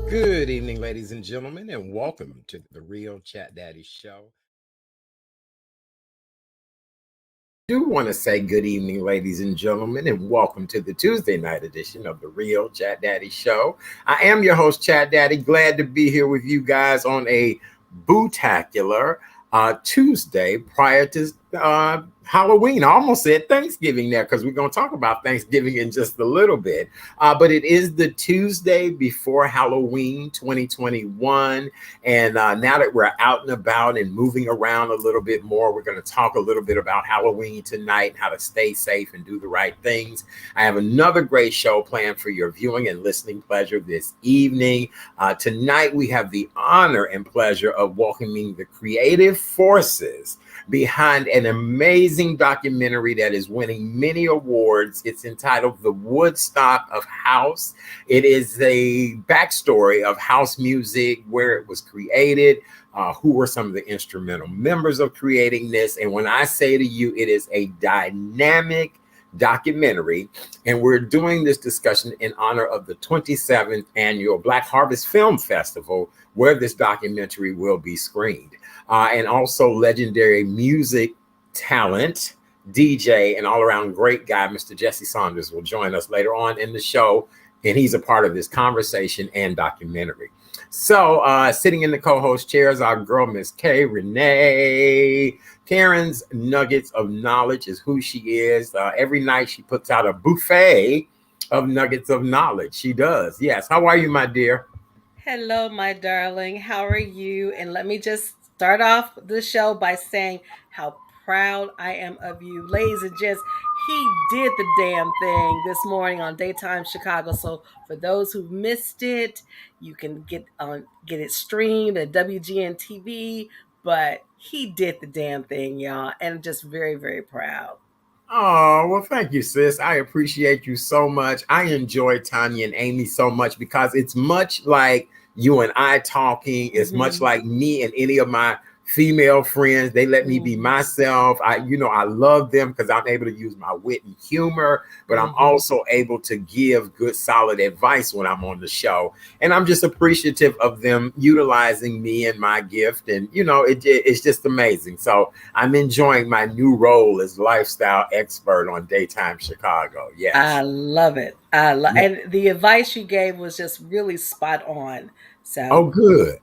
Good evening, ladies and gentlemen, and welcome to the Real Chat Daddy Show. Do want to say good evening, ladies and gentlemen, and welcome to the Tuesday night edition of the Real Chat Daddy Show. I am your host, Chat Daddy. Glad to be here with you guys on a bootacular Tuesday prior to Halloween. I almost said Thanksgiving there because we're going to talk about Thanksgiving in just a little bit. But it is the Tuesday before Halloween 2021. And now that we're out and about and moving around a little bit more, we're going to talk a little bit about Halloween tonight, how to stay safe and do the right things. I have another great show planned for your viewing and listening pleasure this evening. Tonight, we have the honor and pleasure of welcoming the creative forces behind an amazing documentary that is winning many awards. It's entitled The Woodstock of House. It is a backstory of house music, where it was created, who were some of the instrumental members of creating this. And when I say to you, it is a dynamic documentary, and we're doing this discussion in honor of the 27th annual Black Harvest Film Festival, where this documentary will be screened. And also legendary music talent, DJ, and all-around great guy, Mr. Jesse Saunders, will join us later on in the show, and he's a part of this conversation and documentary. So sitting in the co-host chairs, our girl, Miss K. Renee. Karen's Nuggets of Knowledge is who she is. Every night she puts out a buffet of nuggets of knowledge. She does. Yes. How are you, my dear? Hello, my darling. How are you? And let me just start off the show by saying how proud I am of you. Ladies and gents, he did the damn thing this morning on Daytime Chicago. So for those who missed it, you can get it streamed at WGN TV. But he did the damn thing, y'all. And I'm just very, very proud. Oh, well, thank you, sis. I appreciate you so much. I enjoy Tanya and Amy so much because it's much like you and I talking. It's much like me and any of my female friends. They let me be myself. I love them because I'm able to use my wit and humor, but I'm also able to give good, solid advice when I'm on the show. And I'm just appreciative of them utilizing me and my gift. And, it's just amazing. So I'm enjoying my new role as lifestyle expert on Daytime Chicago. Yes. I love it. And the advice you gave was just really spot on. So, oh, good.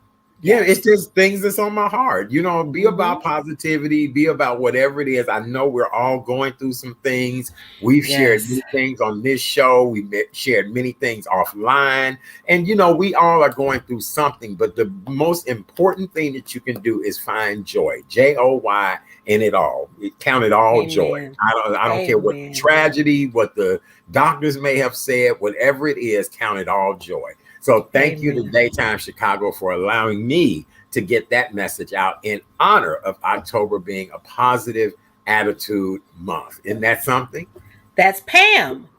Yeah, it's just things that's on my heart. Be about positivity, be about whatever it is. I know we're all going through some things. We've shared many things on this show. We've shared many things offline. And, we all are going through something. But the most important thing that you can do is find joy, Joy in it all. Count it all Amen. Joy. I don't care what the tragedy, what the doctors may have said, whatever it is, count it all joy. So thank you to Daytime Chicago for allowing me to get that message out in honor of October being a positive attitude month. Isn't that something? That's Pam.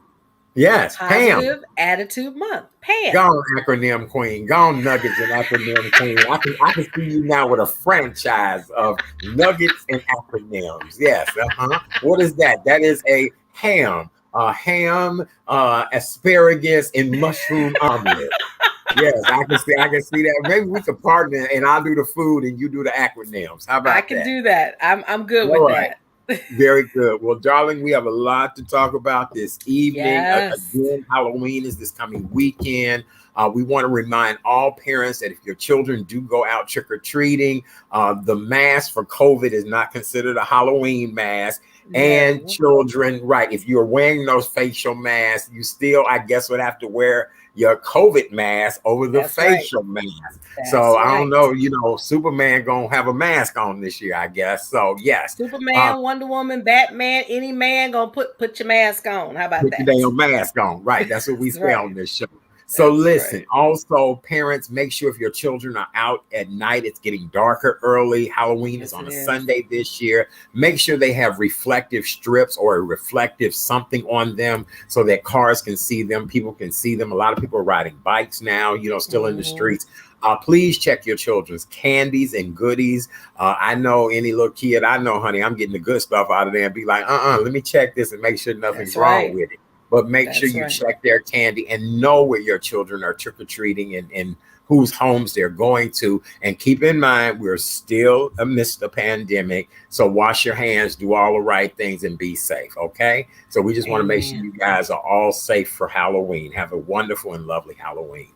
Yes, Positive Attitude Month. Pam. Gone acronym queen. Gone nuggets and acronym queen. I can see you now with a franchise of nuggets and acronyms. Yes. What is that? That is a ham, asparagus, and mushroom omelet. Yes, I can see that. Maybe we could partner, and I'll do the food, and you do the acronyms. How about that? I can do that. I'm good with that. Very good. Well, darling, we have a lot to talk about this evening. Again, Halloween is this coming weekend. We want to remind all parents that if your children do go out trick-or-treating, the mask for COVID is not considered a Halloween mask. And children, right, if you're wearing those facial masks, you still, I guess, would have to wear your COVID mask over the facial mask. So I don't know, Superman gonna have a mask on this year, I guess. So yes. Superman, Wonder Woman, Batman, any man gonna put your mask on. How about that? Put your damn mask on. Right. That's what we say on this show. So listen, also parents, make sure if your children are out at night, it's getting darker early. Halloween is on a Sunday this year. Make sure they have reflective strips or a reflective something on them so that cars can see them, people can see them. A lot of people are riding bikes now, still in the streets. Please check your children's candies and goodies. I know any little kid I know, honey, I'm getting the good stuff out of there and be like, let me check this and make sure nothing's wrong with it. but make sure That's you right. check their candy and know where your children are trick-or-treating and whose homes they're going to. And keep in mind, we're still amidst the pandemic. So wash your hands, do all the right things, and be safe. Okay. So we just want to make sure Amen. you guys are all safe for Halloween. Have a wonderful and lovely Halloween.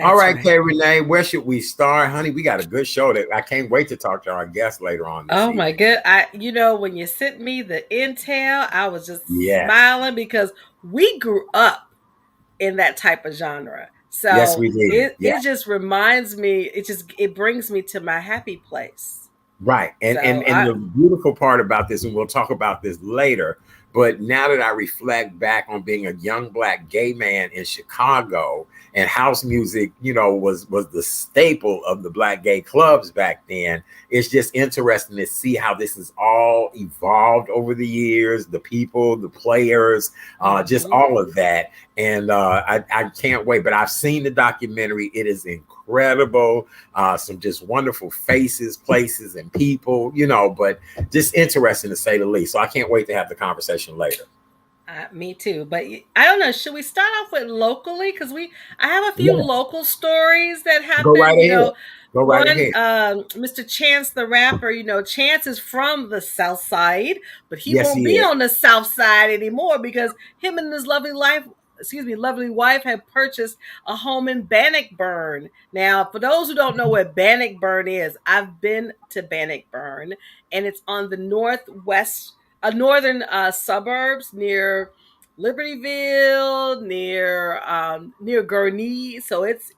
All That's right, right. Kay Renee, where should we start? Honey, we got a good show that I can't wait to talk to our guests later on this Oh my evening. good. When you sent me the intel, I was just Yes. smiling because we grew up in that type of genre. Yes, So we did. it Yeah. just reminds me, it brings me to my happy place. Right. And So and and the beautiful part about this, and we'll talk about this later, but now that I reflect back on being a young black gay man in Chicago, and house music, was the staple of the black gay clubs back then, it's just interesting to see how this has all evolved over the years, the people, the players, just mhm. all of that. And I can't wait. But I've seen the documentary. It is incredible, some just wonderful faces, places, and people, but just interesting to say the least. So I can't wait to have the conversation later. Me too, but I don't know. Should we start off with locally? Because I have a few Yes, local stories that go right happened. ahead. Go right One, ahead. Mr. Chance the rapper. Chance is from the South Side, but he Yes, won't he be is. on the South Side anymore because him and his lovely wife, have purchased a home in Bannockburn. Now, for those who don't know what Bannockburn is, I've been to Bannockburn, and it's on the northern suburbs near Libertyville, near Gurnee. So it's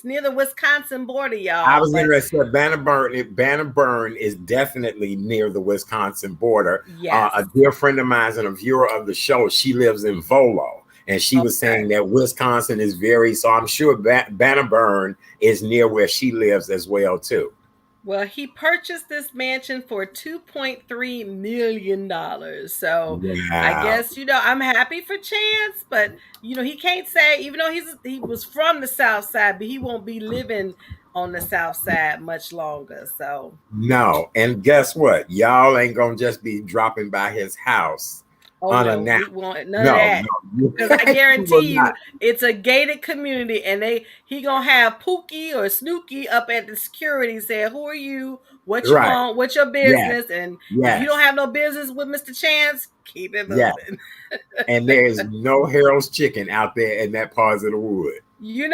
near the Wisconsin border, I y'all. was But interested. Bannockburn is definitely near the Wisconsin border. yes, A dear friend of mine and a viewer of the show, she lives in Volo, and she was okay. saying that Wisconsin is very. So I'm sure Bannockburn is near where she lives as well too. Well, he purchased this mansion for $2.3 million. So I Wow. guess I'm happy for Chance, but he can't say, even though he was from the South Side, but he won't be living on the South Side much longer. So No, and guess what? Y'all ain't gonna just be dropping by his house oh no, we unannounced. want none of No, that. no, you, Because I you will guarantee you, not. it's a gated community, and he gonna have Pookie or Snooky up at the security saying, "Who are you? What you Right? want? What's your Yes, business?" And if you don't yes, have no business with Mister Chance, keep it yes. moving. And there is no Harold's chicken out there in that part of the wood. You're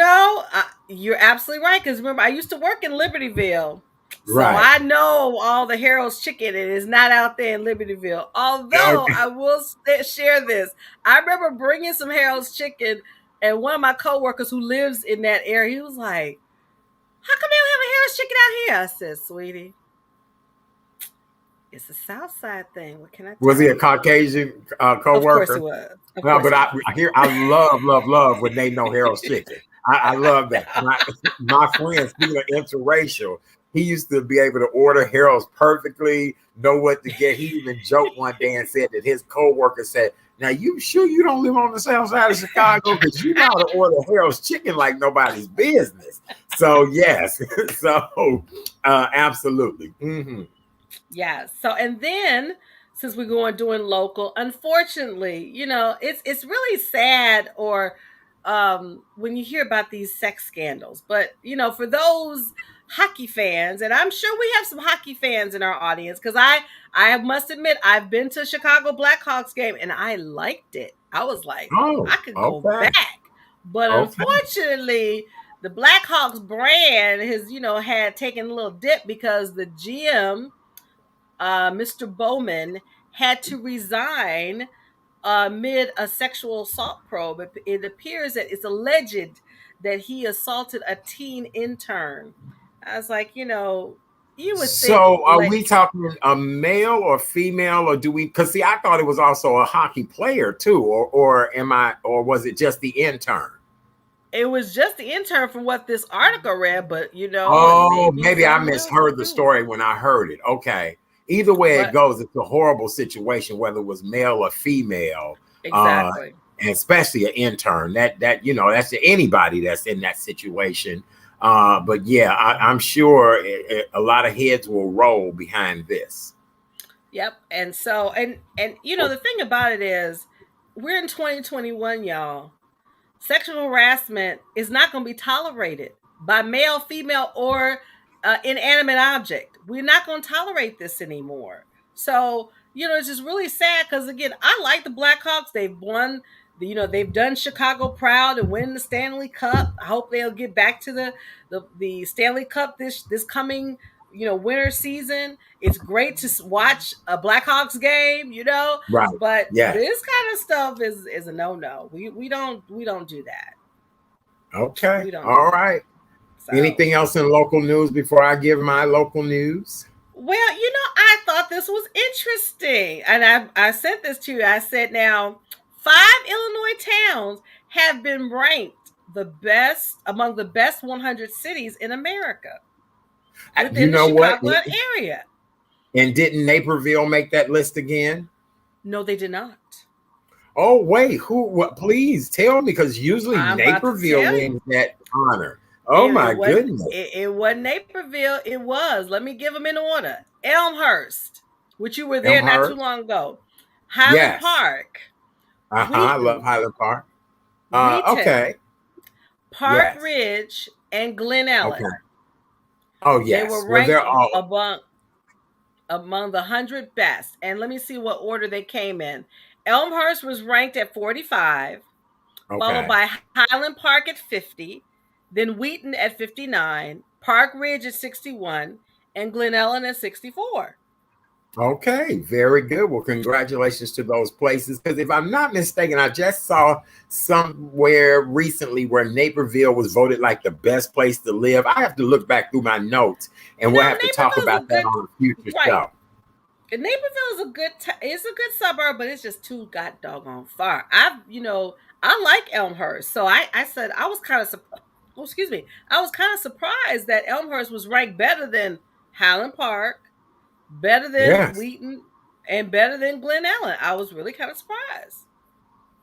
absolutely right. Because remember, I used to work in Libertyville. So Right. I know all the Harold's chicken, and it's not out there in Libertyville. Although Okay. I will share this. I remember bringing some Harold's chicken, and one of my coworkers who lives in that area, he was like, "How come they don't have a Harold's chicken out here?" I said, "Sweetie, it's a South Side thing. What can I Was he tell a you?" Caucasian Of course it co-worker? was. Of No, course but it I hear I love, love, love when they know Harold's chicken. I love that. was. My friend, speaking of interracial, he used to be able to order Harold's perfectly, know what to get. He even joked one day and said that his co-worker said, "Now you sure you don't live on the south side of Chicago? Because you know how to order Harold's chicken like nobody's business." So yes, so absolutely. Yeah. So and then since we're going doing local, unfortunately, it's really sad or when you hear about these sex scandals. But for those hockey fans, and I'm sure we have some hockey fans in our audience, because I must admit I've been to a Chicago Blackhawks game and I liked it. I was like, Oh, I could go okay, back. But okay. unfortunately, the Blackhawks brand has, had taken a little dip because the GM, Mr. Bowman, had to resign amid a sexual assault probe. It appears that it's alleged that he assaulted a teen intern. I was like, you would think, So are like, we talking a male or female, or do we? Because see, I thought it was also a hockey player too, or was it just the intern? it was just the intern from what this article read, but and Oh, maybe maybe I someone else misheard the too. story when I heard it. Okay, either way it But goes, it's a horrible situation, whether it was male or female, uh, exactly. and especially an intern. That's anybody that's in that situation. But yeah, I'm sure a lot of heads will roll behind this. Yep. And so and the thing about it is we're in 2021, y'all. Sexual harassment is not going to be tolerated by male, female, or inanimate object. We're not going to tolerate this anymore. So, it's just really sad because, again, I like the Blackhawks. They've won, they've done Chicago proud and win the Stanley Cup. I hope they'll get back to the Stanley Cup this coming, winter season. It's great to watch a Blackhawks game, Right. but Yeah. this kind of stuff is a no. We don't do that. Okay. We don't All do right. that. So, Anything else in local news before I give my local news? well, I thought this was interesting, and I sent this to you. I said, now 5 Illinois towns have been ranked among the best 100 cities in America within the Chicago area. And didn't Naperville make that list again? No, they did not. Oh, wait, what? Please tell me, because usually Naperville wins that honor. Oh, my goodness. It wasn't Naperville. It was, let me give them in order. Elmhurst, which you were there not too long ago. Highland Park. I love Highland Park. Wheaton, okay. Park Ridge, and Glen Ellen. Okay. Oh, yes. They were ranked among the 100 best. And let me see what order they came in. Elmhurst was ranked at 45, followed by Highland Park at 50, then Wheaton at 59, Park Ridge at 61, and Glen Ellen at 64. Okay, very good. Well, congratulations to those places. Because if I'm not mistaken, I just saw somewhere recently where Naperville was voted like the best place to live. I have to look back through my notes, and we'll have to talk about that on a future show. Naperville is a good suburb, but it's just too doggone far. I like Elmhurst, so I said I was kind of surprised that Elmhurst was ranked better than Highland Park, better than Wheaton, and better than Glen Ellen. I was really kind of surprised.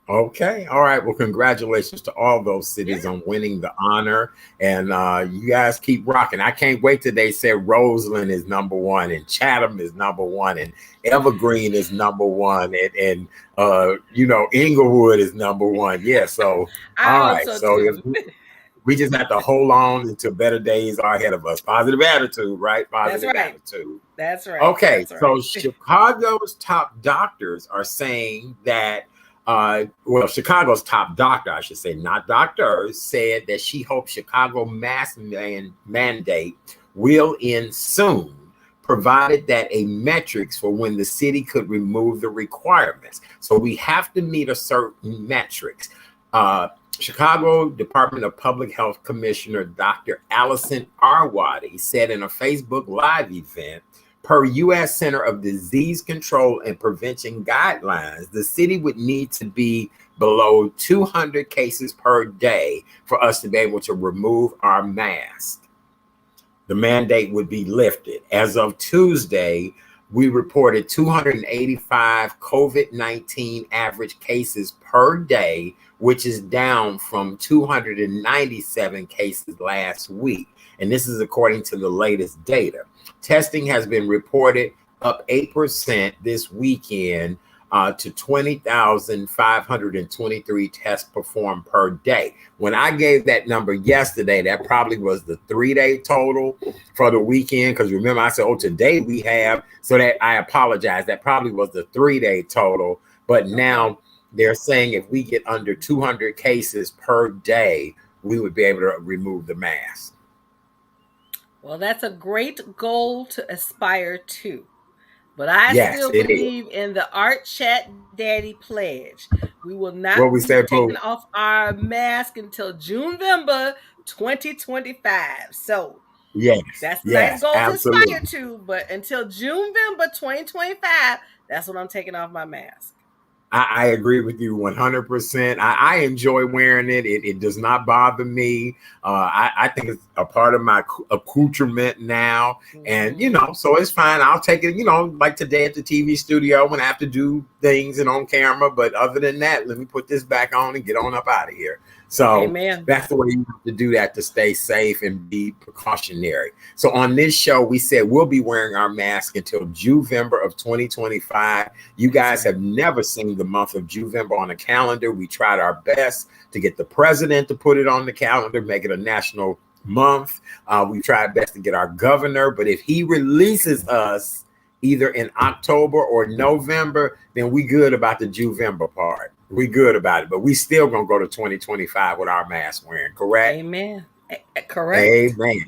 Okay. All right. Well, congratulations to all those cities on winning the honor. And you guys keep rocking. I can't wait till they say Roseland is number one and Chatham is number one and Evergreen is number one and Inglewood is number one. Yeah. So, all right. So we just have to hold on until better days are ahead of us. Positive attitude, right? Positive attitude. That's right. Okay. So Chicago's top doctors are saying that Chicago's top doctor, I should say, not doctors, said that she hopes Chicago mask mandate will end soon, provided that a metrics for when the city could remove the requirements. So we have to meet a certain metrics. Chicago Department of Public Health Commissioner Dr. Allison Arwady said in a Facebook Live event, per U.S. Center of Disease Control and Prevention guidelines, the city would need to be below 200 cases per day for us to be able to remove our mask. The mandate would be lifted. As of Tuesday, we reported 285 COVID-19 average cases per day, which is down from 297 cases last week. And this is according to the latest data. Testing has been reported up 8% this weekend to 20,523 tests performed per day. When I gave that number yesterday, that probably was the 3-day total for the weekend. Because remember, I said, today we have, so that I apologize. That probably was the 3-day total. But now they're saying if we get under 200 cases per day, we would be able to remove the mask. Well, that's a great goal to aspire to. But I still believe in the Art Chat Daddy pledge. We will not be taking off our mask until June-November 2025. So that's a nice goal to aspire to. But until June-November 2025, that's when I'm taking off my mask. I agree with you 100%. I enjoy wearing it. It does not bother me. I think it's a part of my accoutrement now. And, so it's fine. I'll take it, like today at the TV studio when I have to do things and on camera. But other than that, let me put this back on and get on up out of here. So Amen. that's the way you have to do that to stay safe and be precautionary. So on this show, we said we'll be wearing our mask until Juvember of 2025. You That's guys right. have never seen the month of Juvember on a calendar. We tried our best to get the president to put it on the calendar, make it a national month. We tried best to get our governor, but if he releases us either in October or November, then we good about the Juvember part. We good about it, but we still gonna go to 2025 with our mask wearing, correct? Amen. Correct. Amen.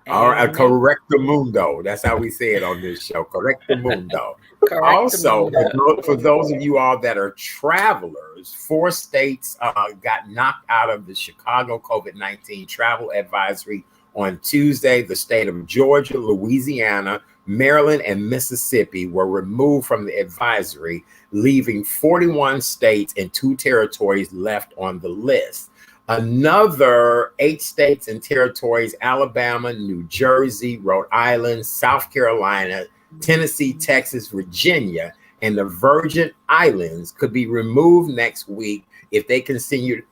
All right, Amen. correct the mundo. That's how we say it on this show. Correct the mundo. Correct the Also, mundo. for those of you all that are travelers, 4 states got knocked out of the Chicago COVID-19 travel advisory on Tuesday. The state of Georgia, Louisiana, Maryland, and Mississippi were removed from the advisory, leaving 41 states and 2 territories left on the list. Another 8 states and territories, Alabama, New Jersey, Rhode Island, South Carolina, Tennessee, Texas, Virginia, and the Virgin Islands could be removed next week if they continue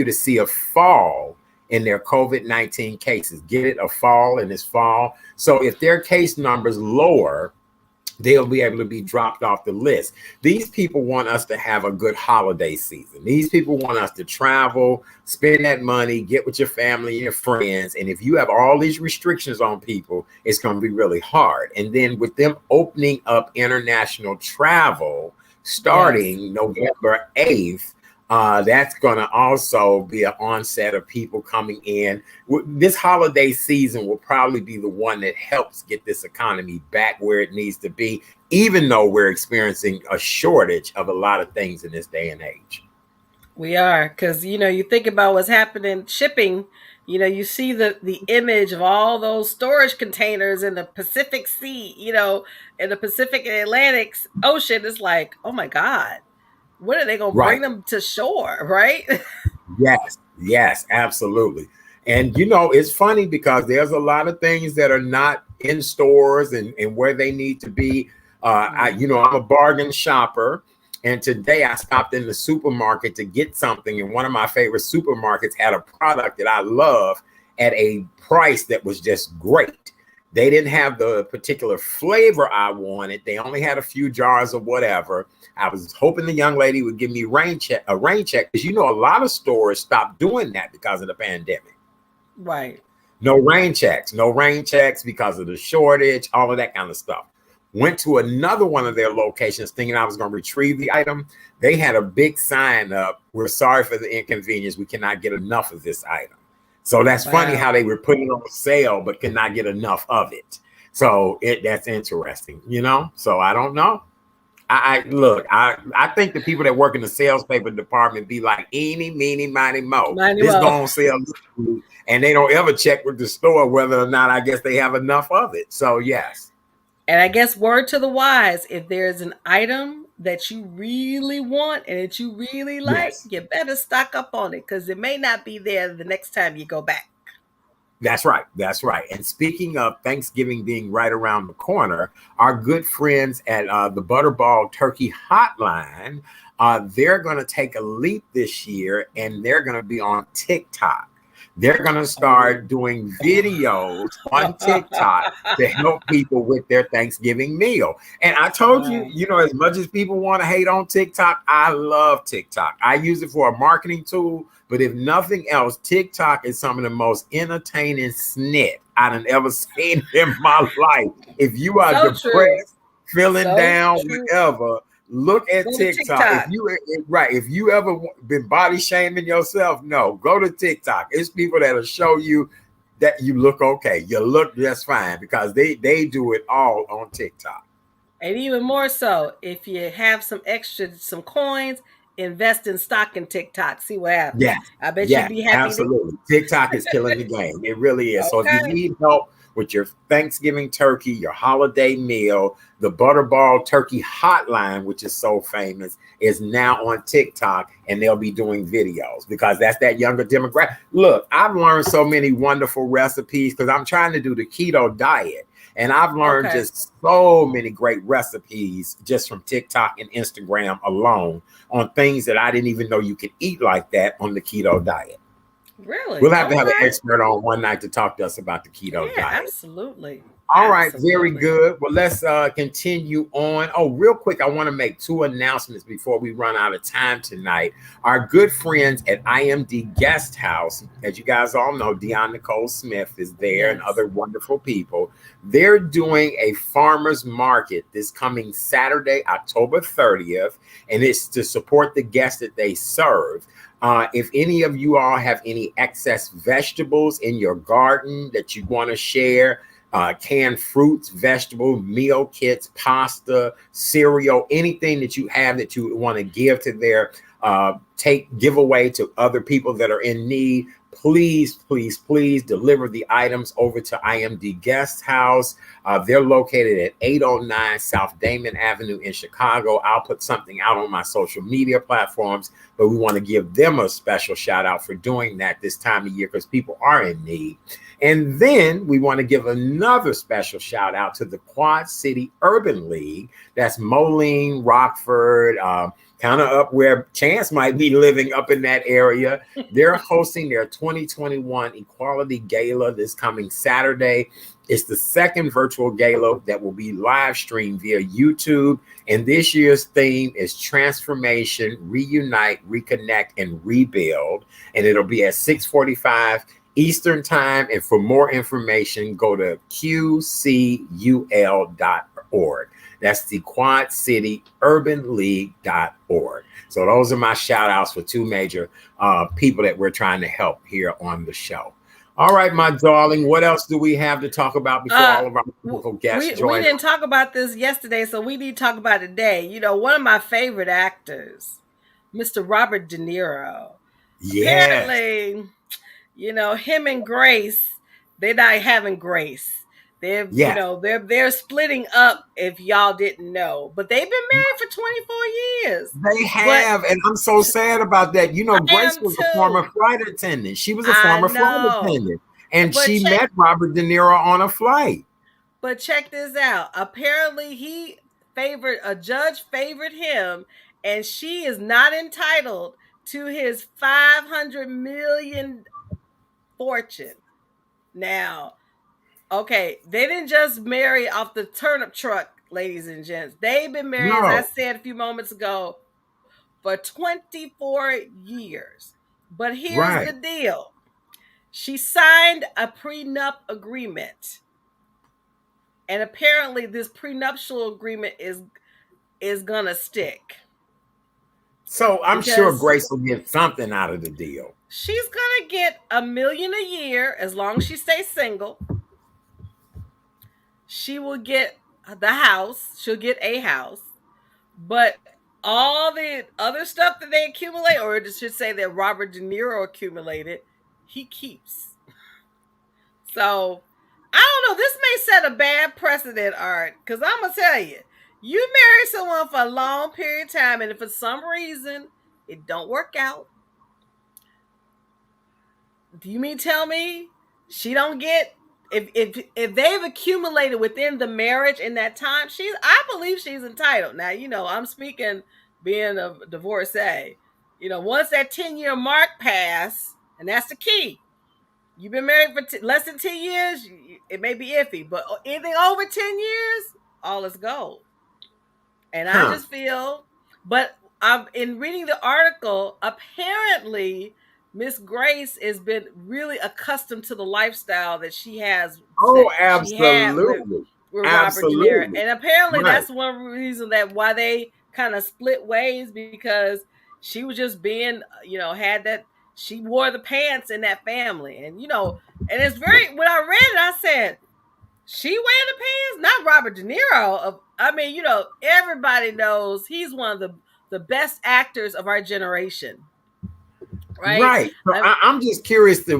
to see a fall in their COVID-19 cases. Get it? A fall in this fall. So if their case numbers lower, they'll be able to be dropped off the list. These people want us to have a good holiday season. These people want us to travel, spend that money, get with your family and your friends. And if you have all these restrictions on people, it's going to be really hard. And then with them opening up international travel starting Yes. November 8th, that's going to also be an onset of people coming in. This holiday season will probably be the one that helps get this economy back where it needs to be, even though we're experiencing a shortage of a lot of things in this day and age. We are, because you think about what's happening shipping. You see the image of all those storage containers in the Pacific Sea, in the Pacific and Atlantic Ocean. It's like, oh my God, when are they gonna bring Right. them to shore, right? Yes, yes, absolutely. And it's funny because there's a lot of things that are not in stores and where they need to be. I'm a bargain shopper. And today I stopped in the supermarket to get something. And one of my favorite supermarkets had a product that I love at a price that was just great. They didn't have the particular flavor I wanted. They only had a few jars of whatever. I was hoping the young lady would give me a rain check, because a lot of stores stopped doing that because of the pandemic. Right. No rain checks because of the shortage, all of that kind of stuff. Went to another one of their locations thinking I was going to retrieve the item. They had a big sign up, "We're sorry for the inconvenience. We cannot get enough of this item." So that's funny how Wow. they were putting it on sale, but could not get enough of it. So that's interesting, So I don't know. I think the people that work in the sales paper department be like, eeny, meeny, miny, mo. Mighty This well. gonna sell, and they don't ever check with the store whether or not I guess they have enough of it. So yes. And I guess word to the wise, if there's an item that you really want and that you really like, Yes. you better stock up on it because it may not be there the next time you go back. That's right. That's right. And speaking of Thanksgiving being right around the corner, our good friends at the Butterball Turkey Hotline, they're going to take a leap this year and they're going to be on TikTok. They're going to start doing videos on TikTok to help people with their Thanksgiving meal. And I told you, Wow. as much as people want to hate on TikTok, I love TikTok. I use it for a marketing tool. But if nothing else, TikTok is some of the most entertaining snit I've ever seen in my life. If you are So true. depressed, feeling So down, true. whatever, look at Go to TikTok. TikTok. If you ever been body shaming yourself, no, go to TikTok. It's people that'll show you that you look okay. You look just fine because they do it all on TikTok. And even more so, if you have some coins, invest in stock in TikTok. See what happens. Yes, I bet you'd yes, be happy to. absolutely. TikTok is killing the game. It really is. So if you Okay. need help with your Thanksgiving turkey, your holiday meal, the Butterball Turkey Hotline, which is so famous, is now on TikTok, and they'll be doing videos because that's that younger demographic. Look, I've learned so many wonderful recipes because I'm trying to do the keto diet. And I've learned Okay. just so many great recipes just from TikTok and Instagram alone on things that I didn't even know you could eat like that on the keto diet. Really? We'll have to have an Okay. expert on one night to talk to us about the keto Yeah, diet. absolutely. All right, very Absolutely. good. Well, let's continue on. Oh, real quick, I want to make two announcements before we run out of time tonight. Our good friends at IMD Guest House, as you guys all know, Deion Nicole Smith is there and Yes. other wonderful people. They're doing a farmers market this coming Saturday, October 30th, and it's to support the guests that they serve. If any of you all have any excess vegetables in your garden that you want to share, canned fruits, vegetables, meal kits, pasta, cereal, anything that you have that you want to give to their give away to other people that are in need. Please, please, please deliver the items over to IMD Guest House. They're located at 809 South Damon Avenue in Chicago. I'll put something out on my social media platforms, but we want to give them a special shout out for doing that this time of year because people are in need. And then we want to give another special shout out to the Quad City Urban League. That's Moline, Rockford, kind of up where Chance might be living up in that area. They're hosting their 2021 Equality Gala this coming Saturday. It's the second virtual gala that will be live streamed via YouTube. And this year's theme is Transformation, Reunite, Reconnect, and Rebuild. And it'll be at 6:45 Eastern Time. And for more information, go to qcul.org. That's the Quad City Urban League.org. So those are my shout outs for two major people that we're trying to help here on the show. All right, my darling, what else do we have to talk about before Uh all of our wonderful guests we join didn't us? talk about this yesterday, so we need to talk about it today. You know, one of my favorite actors, Mr. Robert De Niro. Yes, Apparently, you know, him and Grace, they're not having grace. They're, you yes, know, they're splitting up if y'all didn't know. But they've been married for 24 years. they But have. And I'm so sad about that. You know, I Grace am was a former too. flight attendant. She was a I former flight know. attendant. And But she check met Robert De Niro on a flight. but check this out. Apparently a judge favored him, and she is not entitled to his 500 million fortune. Now, okay, they didn't just marry off the turnip truck, ladies and gents. They've been married, as I No, said a few moments ago, for 24 years. But here's the right. deal: she signed a prenup agreement, and apparently, this prenuptial agreement is gonna stick So I'm sure because Grace will get something out of the deal. she's gonna get $1 million a year as long as she stays single. She will get the house. She'll get a house, but all the other stuff that they accumulate, or it should say that Robert De Niro accumulated, he keeps. So I don't know. This may set a bad precedent, Art, because I'm gonna tell you, you marry someone for a long period of time, and if for some reason it don't work out, do you mean tell me she don't get if they've accumulated within the marriage in that time? I believe she's entitled. Now you know I'm speaking being a divorcee. You know once that 10-year mark pass, and that's the key. You've been married for less than 10 years, it may be iffy, but anything over 10 years, all is gold. And I Huh. just feel, but in reading the article, apparently Miss Grace has been really accustomed to the lifestyle that Oh, she had absolutely. with Robert De Niro, Absolutely. and apparently Right. that's one reason that why they kind of split ways because she was just being, had that she wore the pants in that family, and and it's very when I read it, I said she wearing the pants, not Robert De Niro. I mean, everybody knows he's one of the best actors of our generation, right? Right. So I, I'm just curious we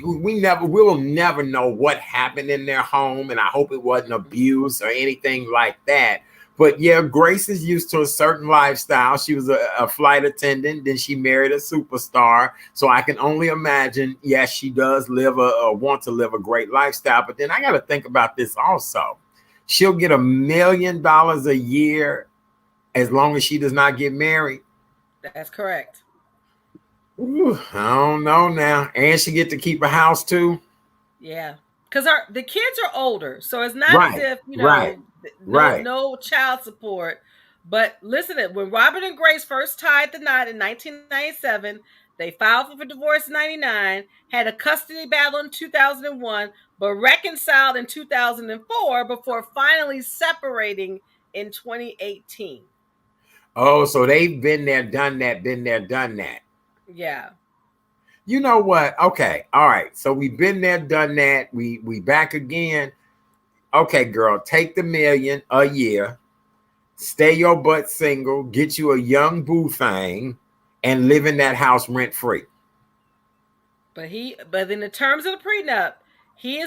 will never know what happened in their home. And I hope it wasn't abuse or anything like that. But yeah, Grace is used to a certain lifestyle. She was a flight attendant, then she married a superstar. So I can only imagine, yes, she does live want to live a great lifestyle. But then I got to think about this also. She'll get $1 million a year as long as she does not get married. That's correct. Ooh, I don't know now. And she get to keep a house too. Yeah. Because the kids are older, so it's not as Right, if right, right. no child support. But listen, when Robert and Grace first tied the knot in 1997, they filed for divorce in 99, had a custody battle in 2001, but reconciled in 2004 before finally separating in 2018. Oh, so they've been there, done that, been there, done that. Yeah. You know what? Okay, all right. So we've been there, done that. We back again. Okay, girl, take the million a year, stay your butt single, get you a young boo thing, and live in that house rent free. But in the terms of the prenup, he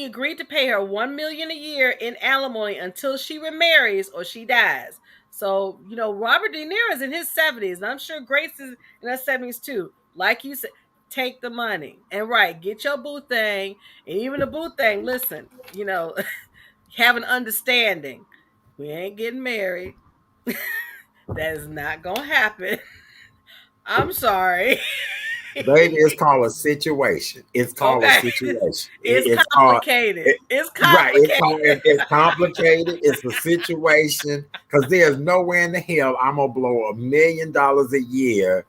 agreed to pay her $1 million a year in alimony until she remarries or she dies. So Robert De Niro is in his 70s, and I'm sure Grace is in her 70s too. Like you said, take the money and get your boo thing, and even the boo thing. Listen, have an understanding. We ain't getting married. That is not gonna happen. I'm sorry. Baby, it's called a situation. It's called a Okay. situation. It's It's called complicated. It's right. complicated. It's complicated. It's a situation because there's nowhere in the hell I'm gonna blow $1 million a year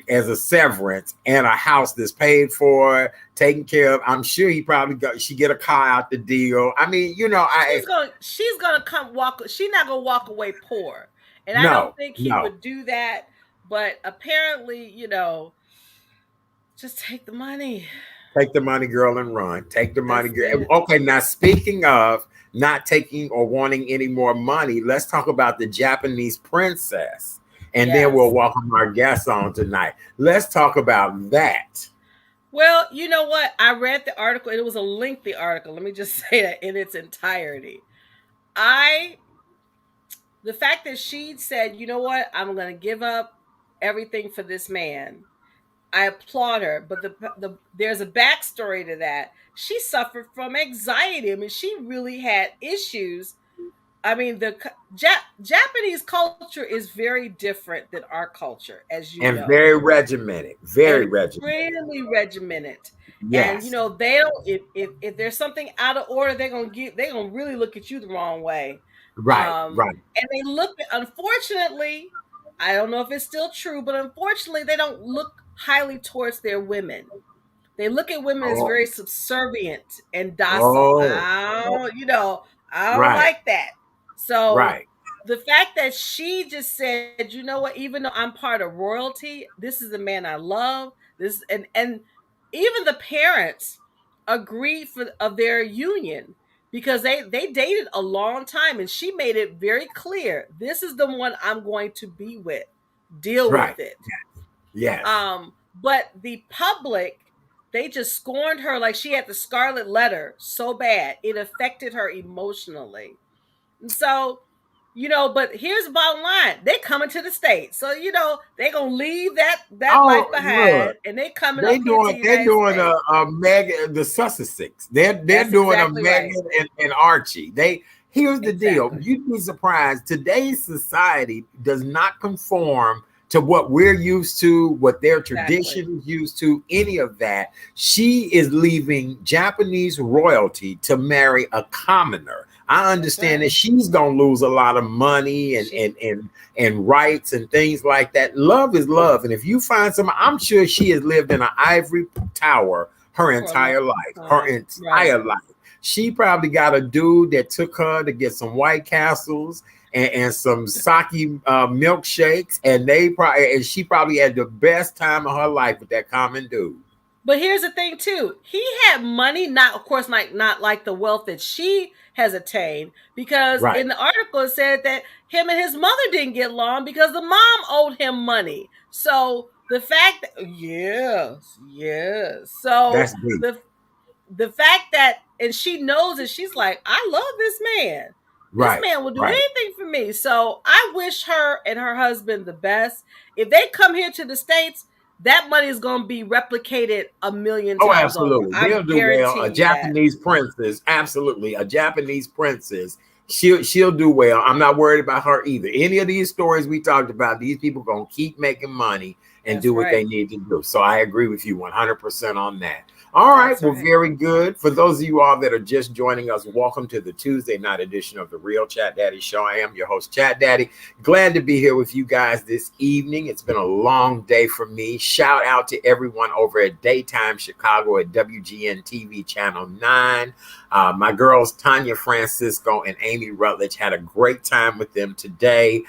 as a severance and a house that's paid for, taken care of. I'm sure he probably got she get a car out the deal. I mean, I She's gonna come walk. She's not gonna walk away poor, and I don't no, think he no. would do that. But apparently, just take the money. Take the money, girl, and run. Take the money, That's girl. it. Okay, now speaking of not taking or wanting any more money, let's talk about the Japanese princess. And then we'll Yes. welcome our guests on tonight. Let's talk about that. Well, you know what? I read the article. It was a lengthy article. Let me just say that in its entirety. I the fact that she said, you know what, I'm going to give up everything for this man. I applaud her, but there's a backstory to that. She suffered from anxiety. I mean, she really had issues. I mean, the Japanese culture is very different than our culture, as you And know, very regimented. Very and regimented. extremely regimented. And Yes. they don't. If there's something out of order, they're gonna really look at you the wrong way. Right, right. And they look. Unfortunately, I don't know if it's still true, but unfortunately, they don't look highly towards their women. They look at women as Oh, very subservient and docile. oh, I don't right, like that. So right. the fact that she just said, you know what, even though I'm part of royalty, this is the man I love. This and even the parents agreed for of their union because they dated a long time, and she made it very clear, this is the one I'm going to be with. Deal Right. with it. Yes. But the public, they just scorned her like she had the scarlet letter so bad it affected her emotionally. And so, but here's the bottom line: they coming to the states, so they gonna leave that Oh, life look. behind, and they coming up here to the They're United doing States. a Megan the Sussex. They're That's doing a exactly right. Megan and Archie. Here's the deal. Exactly. You'd be surprised. Today's society does not conform to what we're used to, what their Exactly. tradition is used to, any of that. She is leaving Japanese royalty to marry a commoner. I That's understand right. that she's gonna lose a lot of money and She and rights and things like that. Love is love, and if you find some, I'm sure she has lived in an ivory tower her for a long entire life. Her time. Right. entire life. She probably got a dude that took her to get some White Castles and some sake milkshakes, and she probably had the best time of her life with that common dude. But here's the thing too. He had money, not of course not like the wealth that she has attained, because Right. in the article it said that him and his mother didn't get along because the mom owed him money. So the fact that yes, yes. So That's deep. the fact that, and she knows it, she's like, I love this man. This Right. man will do Right. anything for me. So I wish her and her husband the best. If they come here to the States, that money is going to be replicated a million Oh, times over. absolutely. I'm They'll do well. A guaranteeing you that. Japanese princess, absolutely. A Japanese princess. She'll do well. I'm not worried about her either. Any of these stories we talked about, these people gonna keep making money and That's do what they right. need to do. So I agree with you 100% on that. All right, That's well, right. very good. For those of you all that are just joining us, welcome to the Tuesday night edition of the Real Chat Daddy Show. I am your host, Chat Daddy. Glad to be here with you guys this evening. It's been a long day for me. Shout out to everyone over at Daytime Chicago at WGN TV Channel 9. My girls, Tanya Francisco and Amy Rutledge, had a great time with them today.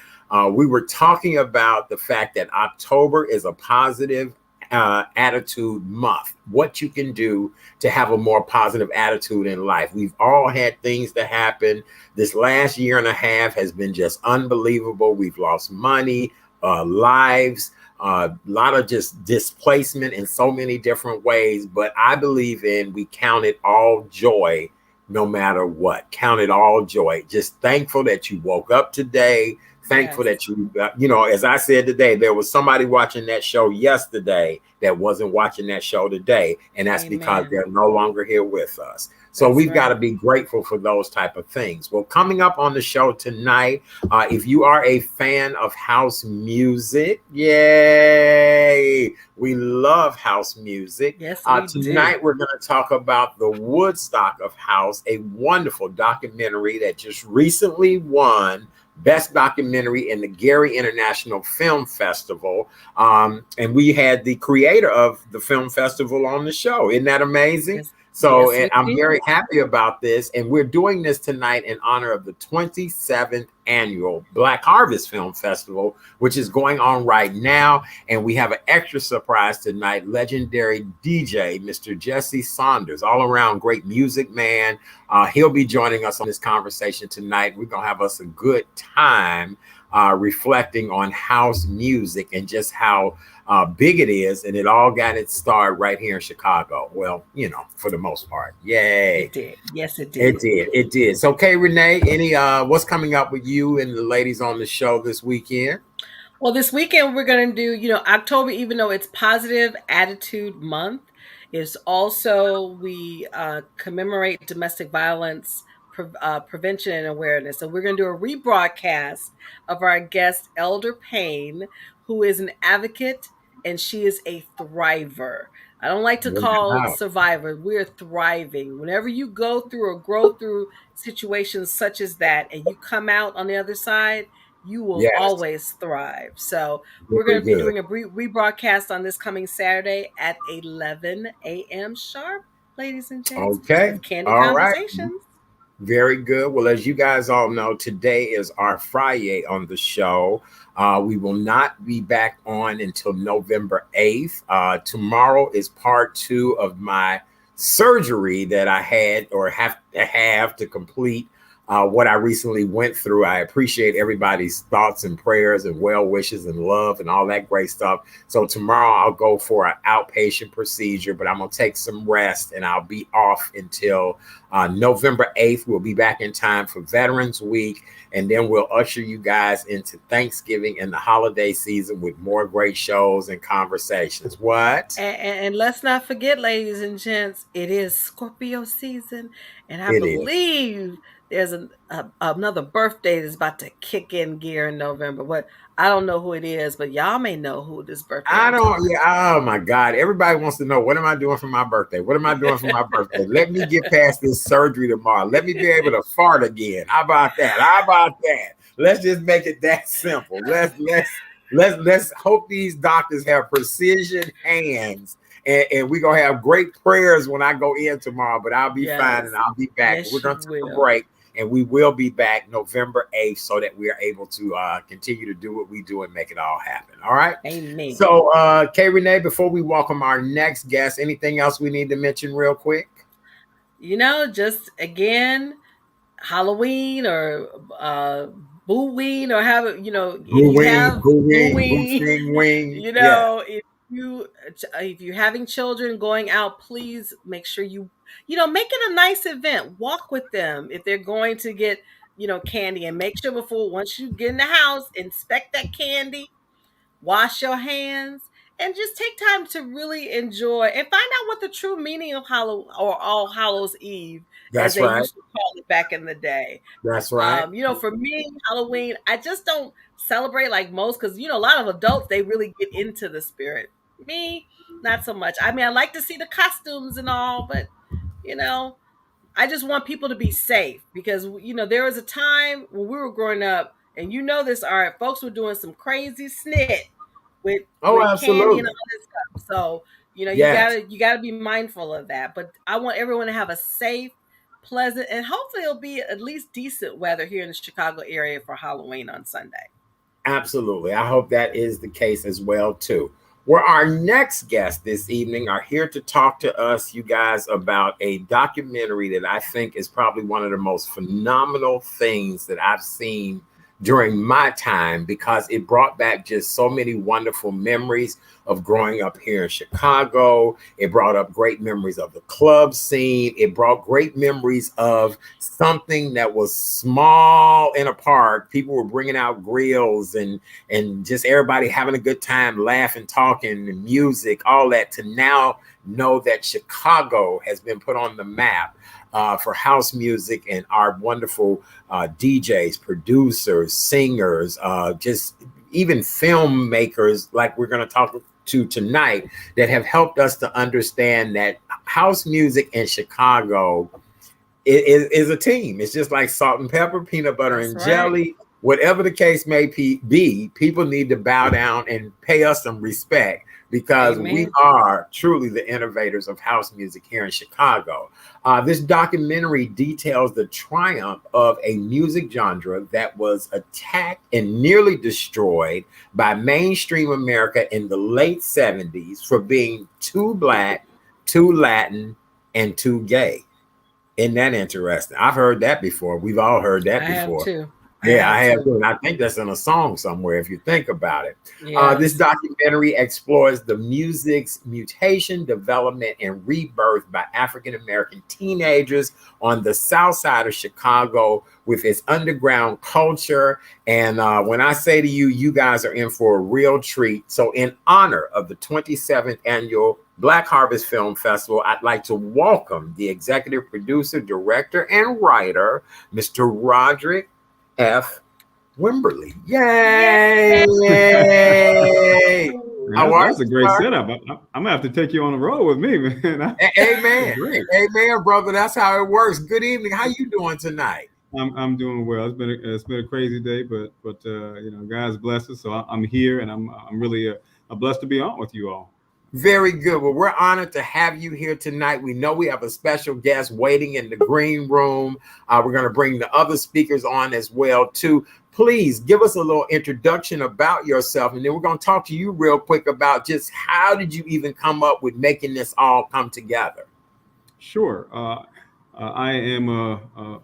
We were talking about the fact that October is a positive attitude month. What you can do to have a more positive attitude in life. We've all had things that happen. This last year and a half has been just unbelievable. We've lost money, lives, a lot of just displacement in so many different ways. But I believe in we count it all joy no matter what. Count it all joy. Just thankful that you woke up today. Thankful Yes. that as I said today, there was somebody watching that show yesterday that wasn't watching that show today. And that's because Amen. they're no longer here with us. So That's we've got to right. be grateful for those type of things. Well, coming up on the show tonight, if you are a fan of house music, yay! We love house music. Yes, we do. Tonight, we're going to talk about the Woodstock of House, a wonderful documentary that just recently won Best Documentary in the Gary International Film Festival. And we had the creator of the film festival on the show. Isn't that amazing? Yes. So Yes, and it I'm very is. happy about this. And we're doing this tonight in honor of the 27th annual Black Harvest Film Festival, which is going on right now. And we have an extra surprise tonight. Legendary DJ, Mr. Jesse Saunders, all around great music man. He'll be joining us on this conversation tonight. We're going to have us a good time reflecting on house music and just how big it is. And it all got its start right here in Chicago. Well, for the most part. Yay. It did. Yes, it It did. did. It did. So, okay, Renee, any what's coming up with you and the ladies on the show this weekend? Well, this weekend we're going to do, October, even though it's Positive Attitude Month, is also we commemorate domestic violence prevention and awareness. So we're going to do a rebroadcast of our guest, Elder Payne, who is an advocate and she is a thriver. I don't like to call Wow. survivor. We're thriving. Whenever you go through or grow through situations such as that and you come out on the other side, you will Yes. always thrive. So we're going Very to be good. doing a rebroadcast on this coming Saturday at 11 a.m. sharp, ladies and gents, Okay. with Candid All right. Conversations. Very good. Well, as you guys all know, today is our Friday on the show. We will not be back on until November 8th. Tomorrow is part 2 of my surgery that I had or have to complete what I recently went through. I appreciate everybody's thoughts and prayers and well wishes and love and all that great stuff. So tomorrow I'll go for an outpatient procedure, but I'm going to take some rest and I'll be off until November 8th. We'll be back in time for Veterans Week. And then we'll usher you guys into Thanksgiving and the holiday season with more great shows and conversations. What? And let's not forget, ladies and gents, it is Scorpio season. And I It is. believe there's another birthday that's about to kick in gear in November. What I don't know who it is, but y'all may know who this birthday I I'm don't, talking yeah, oh my God. Everybody wants to know, what am I doing for my birthday? What am I doing for my birthday? Let me get past this surgery tomorrow. Let me be able to fart again. How about that? How about that? Let's just make it that simple. Let's hope these doctors have precision hands and we're gonna have great prayers when I go in tomorrow, but I'll be fine and Yes. I'll be back. We're Yes, you gonna take a will. break and we will be back November 8th so that we are able to continue to do what we do and make it all happen. All right. Amen. So, Kay Renee, before we welcome our next guest, anything else we need to mention real quick? Just again, Halloween or Booween or have if Boo you wing, have boo wing, boo Booween, sting wing. Yeah, if you're having children going out, please make sure you make it a nice event. Walk with them if they're going to get candy, and make sure before once you get in the house, inspect that candy, wash your hands, and just take time to really enjoy and find out what the true meaning of All Hallows Eve, as That's they right. used to call it back in the day. That's right. For me, Halloween, I just don't celebrate like most, because a lot of adults, they really get into the spirit. Me, not so much. I mean, I like to see the costumes and all, but you know, I just want people to be safe, because there was a time when we were growing up, and this, all right, folks were doing some crazy snit with Oh, candy and absolutely. all this stuff. So you Yes. gotta be mindful of that. But I want everyone to have a safe, pleasant, and hopefully it'll be at least decent weather here in the Chicago area for Halloween on Sunday. Absolutely. I hope that is the case as well too. Where our next guests this evening are here to talk to us, you guys, about a documentary that I think is probably one of the most phenomenal things that I've seen during my time, because it brought back just so many wonderful memories of growing up here in Chicago. It brought up great memories of the club scene. It brought great memories of something that was small in a park. People were bringing out grills and just everybody having a good time, laughing, talking, and music, all that, to now know that Chicago has been put on the map for house music, and our wonderful DJs, producers, singers, just even filmmakers, like we're going to talk to tonight, that have helped us to understand that house music in Chicago is a team. It's just like salt and pepper, peanut butter That's and right. jelly. Whatever the case may be, people need to bow down and pay us some respect, because we Amen. are truly the innovators of house music here in Chicago. This documentary details the triumph of a music genre that was attacked and nearly destroyed by mainstream America in the late 70s for being too black, too Latin, and too gay. Isn't that interesting? I've heard that before. We've all heard that I have before. too. I Yeah, have I have too. too. And I think that's in a song somewhere if you think about it. This Yes. documentary explores the music's mutation, development, and rebirth by African American teenagers on the south side of Chicago with its underground culture. And when I say to you, you guys are in for a real treat. So, in honor of the 27th annual Black Harvest Film Festival, I'd like to welcome the executive producer, director, and writer, Mr. Roderick F. Wimberly. Yay! Yay! Yay! How are That's a you, great sir? setup. I'm gonna have to take you on the road with me, man. That's Amen. great. Amen, brother. That's how it works. Good evening. How you doing tonight? I'm doing well. It's been a crazy day, but God's blessed us. So I'm here, and I'm really blessed to be on with you all. Very good. Well, we're honored to have you here tonight. We know we have a special guest waiting in the green room. We're going to bring the other speakers on as well, too. Please give us a little introduction about yourself, and then we're going to talk to you real quick about just how did you even come up with making this all come together? Sure. I am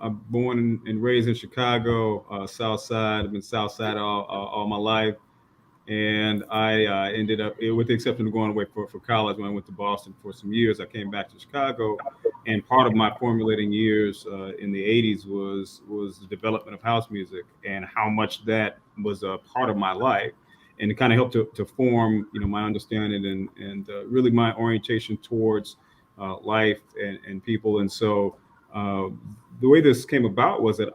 I'm born and raised in Chicago, South Side. I've been South Side all my life. And I ended up, with the exception of going away for college, when I went to Boston for some years, I came back to Chicago. And part of my formulating years in the 80s was the development of house music, and how much that was a part of my life. And it kind of helped to form, my understanding and really my orientation towards life and people. And so the way this came about was that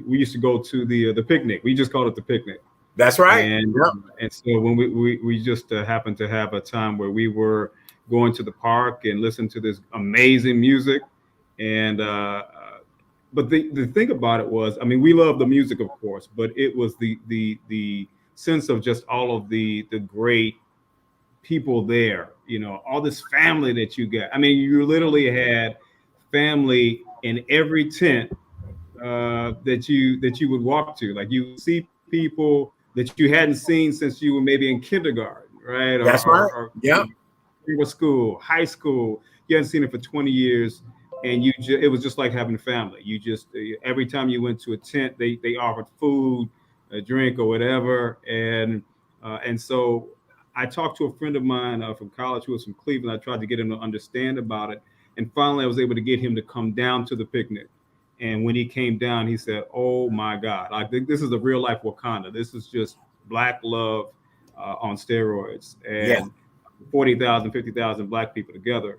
we used to go to the picnic. We just called it the picnic. That's right. And Yep. and so when we just happened to have a time where we were going to the park and listening to this amazing music, and but the thing about it was, I mean, we love the music, of course, but it was the sense of just all of the great people there, all this family that you got. I mean, you literally had family in every tent that you would walk to. Like, you would see people that you hadn't seen since you were maybe in kindergarten, right? That's right. Or Yep. middle school, high school. You hadn't seen it for 20 years, and it was just like having a family. You just every time you went to a tent, they offered food, a drink, or whatever, and so I talked to a friend of mine from college who was from Cleveland. I tried to get him to understand about it, and finally I was able to get him to come down to the picnic. And when he came down, he said, "Oh my God, I think this is a real life Wakanda. This is just black love on steroids." Yeah. And 40,000, 50,000 black people together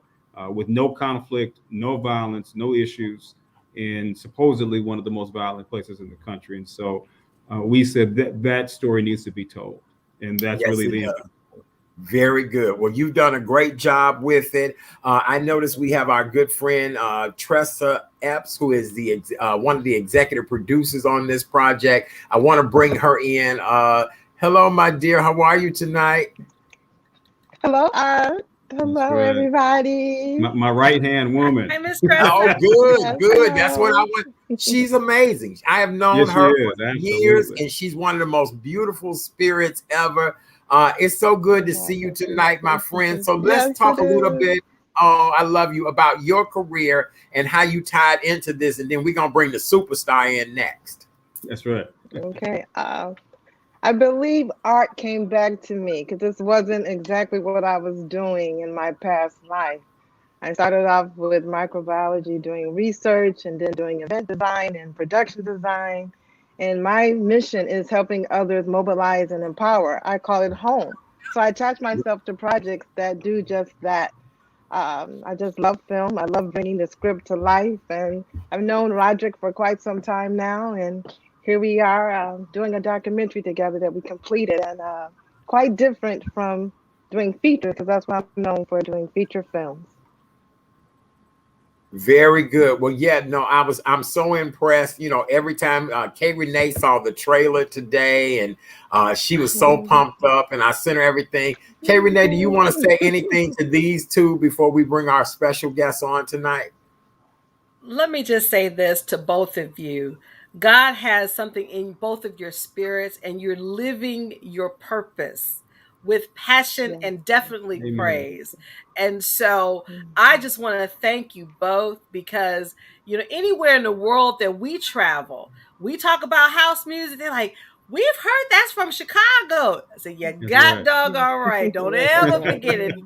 with no conflict, no violence, no issues, in supposedly one of the most violent places in the country. And so we said that story needs to be told. And that's Yes, really it the does. impetus. Very good. Well, you've done a great job with it. I noticed we have our good friend Tressa Epps, who is the one of the executive producers on this project. I want to bring her in. Hello, my dear. How are you tonight? Hello, Art. That's Hello, right. everybody. My right hand woman. Hi, Miss Tressa. Oh, good, Yes, good. That's what I hello. want. She's amazing. I have known Yes, she her is. for years, Absolutely. and she's one of the most beautiful spirits ever. It's so good to see you tonight, my friend. So let's Yes, talk it a little is. bit. Oh, I love you, about your career and how you tied into this, and then we're gonna bring the superstar in next. That's right. Okay. I believe art came back to me because this wasn't exactly what I was doing in my past life. I started off with microbiology, doing research, and then doing event design and production design. And my mission is helping others mobilize and empower. I call it home. So I attach myself to projects that do just that. I just love film. I love bringing the script to life. And I've known Roderick for quite some time now. And here we are doing a documentary together that we completed, and quite different from doing features because that's what I'm known for, doing feature films. Very good. Well, yeah, no, I'm so impressed. You know, every time Kay Renee saw the trailer today, and she was so pumped up, and I sent her everything. Kay Renee, do you want to say anything to these two before we bring our special guests on tonight? Let me just say this to both of you. God has something in both of your spirits, and you're living your purpose with passion Yes. and definitely Amen. praise. And so I just want to thank you both because, anywhere in the world that we travel, we talk about house music. They're like, we've heard that's from Chicago. I said, you That's got right. doggone right. Don't Yes, that's ever right. forget it. If you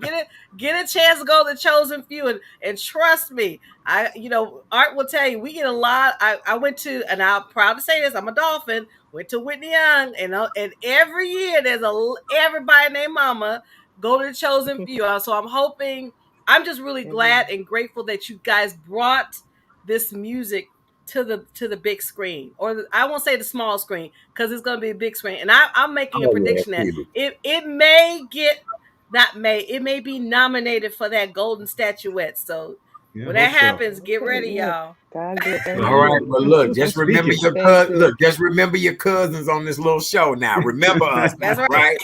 get a chance to go to the Chosen Few, and trust me, Art will tell you, we get a lot. I went to, and I'm proud to say this, I'm a Dolphin, went to Whitney Young, and every year everybody named Mama go to the Chosen Few. So I'm just really glad and grateful that you guys brought this music to the big screen, or I won't say the small screen because it's going to be a big screen. And I'm making a Oh, yeah, prediction that huge. it may get, not may, it may be nominated for that golden statuette. So Yeah, when I that hope so. happens, get ready, Yes. y'all. God be thank All right. you. Well, look, just remember Speaking. your Thank you. look, just remember your cousins on this little show now. Remember us That's now, right.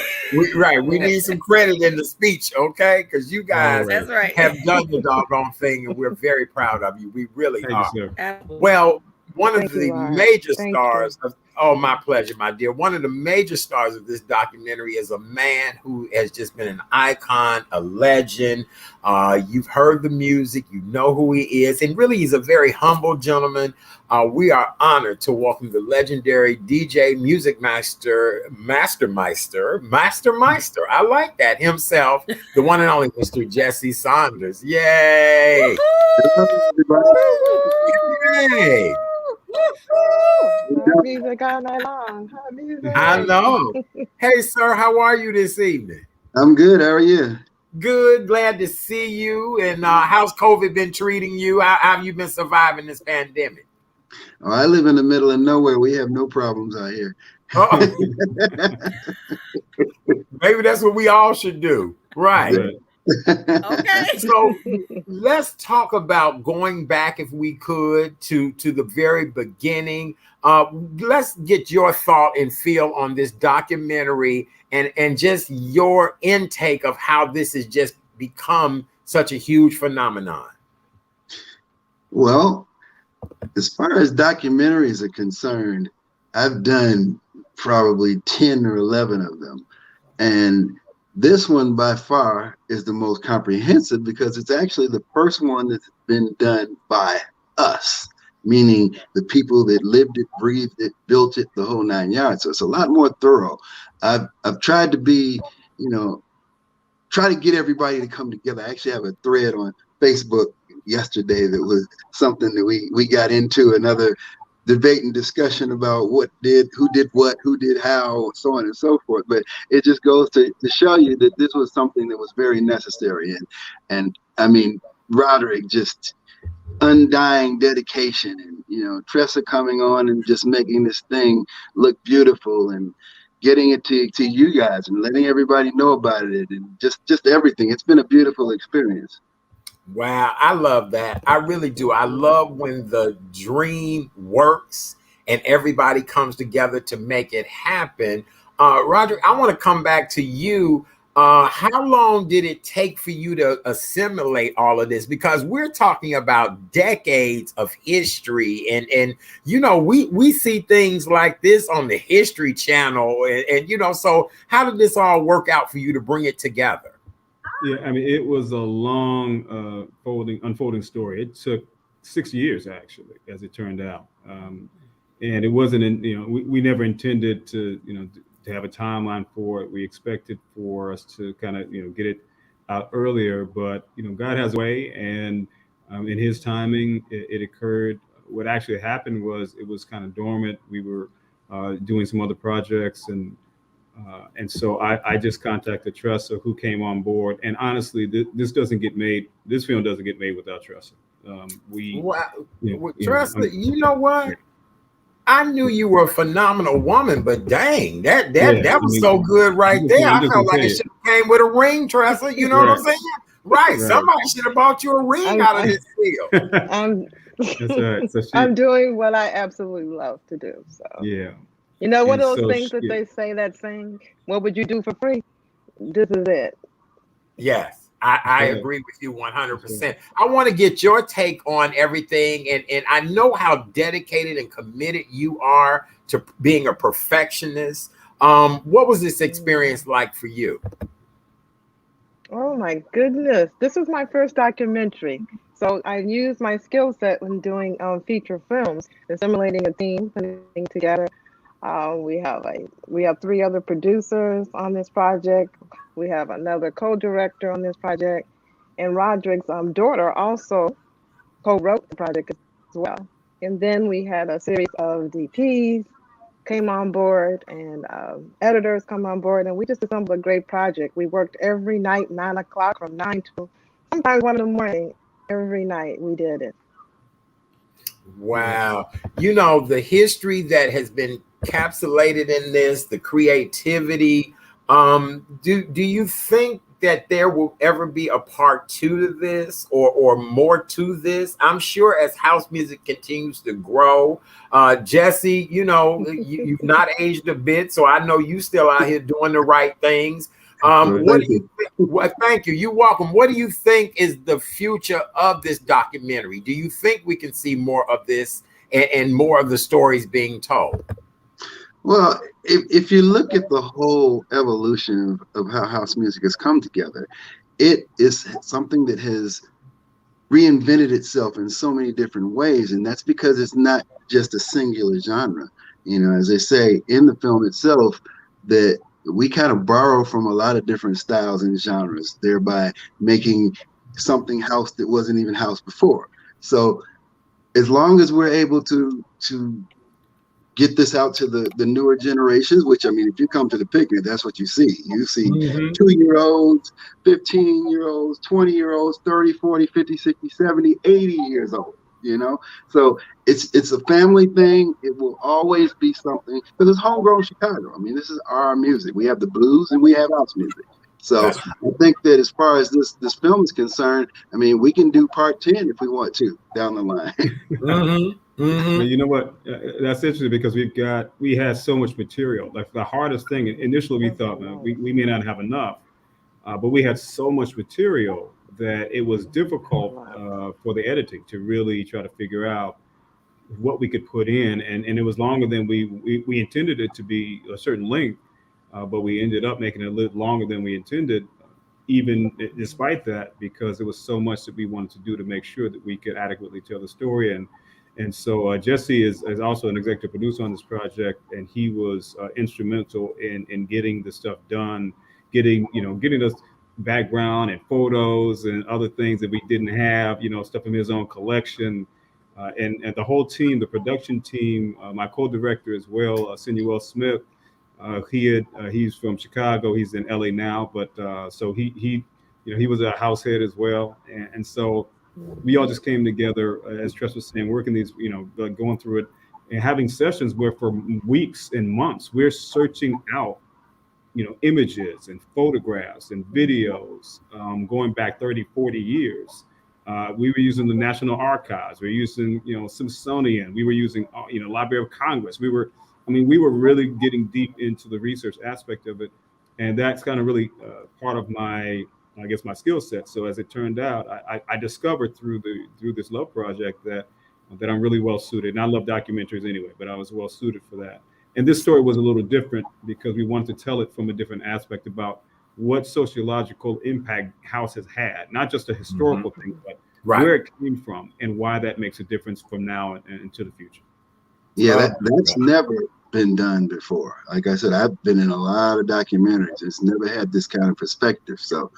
right? We Yes. need some credit in the speech, okay? Because you guys Always. That's right. have done the doggone thing, and we're very proud of you. We really Thank you, are. sir. Absolutely. Well, one of Thank the you, Art. major Thank you. stars of, oh, my pleasure, my dear. One of the major stars of this documentary is a man who has just been an icon, a legend. You've heard the music, you know who he is, and really he's a very humble gentleman. We are honored to welcome the legendary DJ, music mastermeister. I like that, himself, the one and only Mr. Jesse Saunders. Yay! Hello, everybody. Yay! Hot music all night long. Hot music. I know. Hey, sir, how are you this evening? I'm good. How are you? Good. Glad to see you. And how's COVID been treating you? How have you been surviving this pandemic? Oh, I live in the middle of nowhere. We have no problems out here. Uh-oh. Maybe that's what we all should do. Right. Okay. So let's talk about going back, if we could, to the very beginning. Let's get your thought and feel on this documentary and just your intake of how this has just become such a huge phenomenon. Well, as far as documentaries are concerned, I've done probably 10 or 11 of them. And this one by far is the most comprehensive because it's actually the first one that's been done by us, meaning the people that lived it, breathed it, built it, the whole 9 yards. So it's a lot more thorough. I've tried to be, try to get everybody to come together. I actually have a thread on Facebook, yesterday that was something that we got into another debate and discussion about who did what, who did how, so on and so forth. But it just goes to show you that this was something that was very necessary. And I mean, Roderick just undying dedication, and Tressa coming on and just making this thing look beautiful, and getting it to you guys and letting everybody know about it, and just everything. It's been a beautiful experience. Wow, I love that. I really do. I love when the dream works and everybody comes together to make it happen. Roger, I want to come back to you. How long did it take for you to assimilate all of this? Because we're talking about decades of history, and we see things like this on the History Channel, and so how did this all work out for you to bring it together? Yeah, I mean, it was a long unfolding story. It took 6 years, actually, as it turned out. And it wasn't, we never intended to have a timeline for it. We expected for us to kind of, get it out earlier, but, God has a way, and in his timing, it occurred. What actually happened was it was kind of dormant. We were doing some other projects, and so I just contacted Tressa, who came on board. And honestly, this doesn't get made. This film doesn't get made without Tressa. Tressa, you know what? I knew you were a phenomenal woman, but dang, that was so good right there. I felt like it should have came with a ring, Tressa. You know what I'm saying? Right. Somebody should have bought you a ring out of this deal. That's right. So I'm doing what I absolutely love to do. So yeah. One of those things that they say that saying, what would you do for free? This is it. Yes, I agree with you 100%. I want to get your take on everything. And I know how dedicated and committed you are to being a perfectionist. What was this experience like for you? Oh my goodness. This was my first documentary. So I used my skill set when doing feature films, assimilating a team, putting together. We have 3 other producers on this project. We have another co-director on this project, and Roderick's daughter also co-wrote the project as well. And then we had a series of DPs came on board, and editors come on board, and we just assembled a great project. We worked every night, 9 o'clock, from 9 to sometimes 1 in the morning. Every night we did it. Wow. The history that has been encapsulated in this, the creativity. Do you think that there will ever be a part 2 to this, or more to this? I'm sure as house music continues to grow, Jesse, you've not aged a bit, so I know you still out here doing the right things. What do you think? Thank you. You're welcome. What do you think is the future of this documentary? Do you think we can see more of this and more of the stories being told? Well, if you look at the whole evolution of how house music has come together, it is something that has reinvented itself in so many different ways. And that's because it's not just a singular genre. As they say in the film itself, that we kind of borrow from a lot of different styles and genres, thereby making something house that wasn't even house before. So as long as we're able to get this out to the newer generations, which, I mean, if you come to the picnic, that's what you see. You see 2-year-olds, 15-year-olds, 20-year-olds, 30, 40, 50, 60, 70, 80 years old, So it's a family thing. It will always be something, because it's homegrown Chicago. I mean, this is our music. We have the blues and we have house music. So I think that as far as this film is concerned, I mean, we can do part 10 if we want to down the line. But you know what? That's interesting, because we had so much material. Like, the hardest thing initially, we thought, we may not have enough, but we had so much material that it was difficult for the editing to really try to figure out what we could put in, and it was longer than we intended it to be, a certain length, but we ended up making it a little longer than we intended, even despite that, because there was so much that we wanted to do to make sure that we could adequately tell the story. And so Jesse is also an executive producer on this project, and he was instrumental in getting the stuff done, getting us background and photos and other things that we didn't have, stuff in his own collection. And the whole team, the production team, my co-director as well, Sinuel Smith, he's from Chicago. He's in LA now, but so he was a house head as well. And so we all just came together, as Tress was saying, working these, going through it and having sessions where for weeks and months, we're searching out images and photographs and videos going back 30, 40 years. We were using the National Archives. We were using, Smithsonian. We were using, Library of Congress. We were really getting deep into the research aspect of it. And that's kind of really part of my skill set. So as it turned out, I discovered through this Love project that I'm really well suited. And I love documentaries anyway, but I was well suited for that. And this story was a little different because we wanted to tell it from a different aspect about what sociological impact House has had, not just a historical thing, but where it came from and why that makes a difference from now and into the future. Yeah, that's never been done before. Like I said, I've been in a lot of documentaries. It's never had this kind of perspective. So,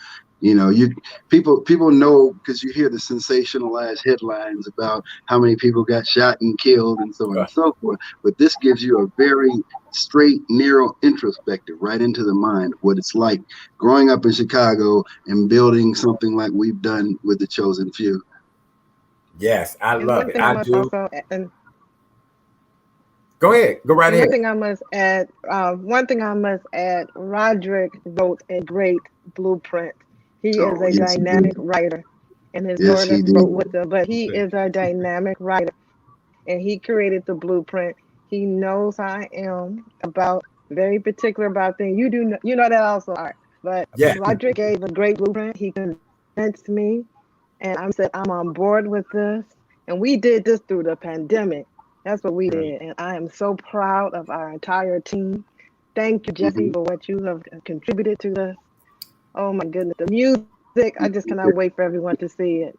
people know because you hear the sensationalized headlines about how many people got shot and killed and so on and so forth. But this gives you a very straight, narrow introspective right into the mind of what it's like growing up in Chicago and building something like we've done with The Chosen Few. Yes, I love it. I do. Also, go ahead. Go right ahead. One thing I must add, Roderick wrote a great blueprint. He is a dynamic writer, and his daughter wrote with him, but he is a dynamic writer, and he created the blueprint. He knows how I am very particular about things. You know that also, Art. But Roderick gave a great blueprint. He convinced me, and I said, I'm on board with this. And we did this through the pandemic. That's what we did. And I am so proud of our entire team. Thank you, Jesse, for what you have contributed to this. Oh my goodness. The music, I just cannot wait for everyone to see it.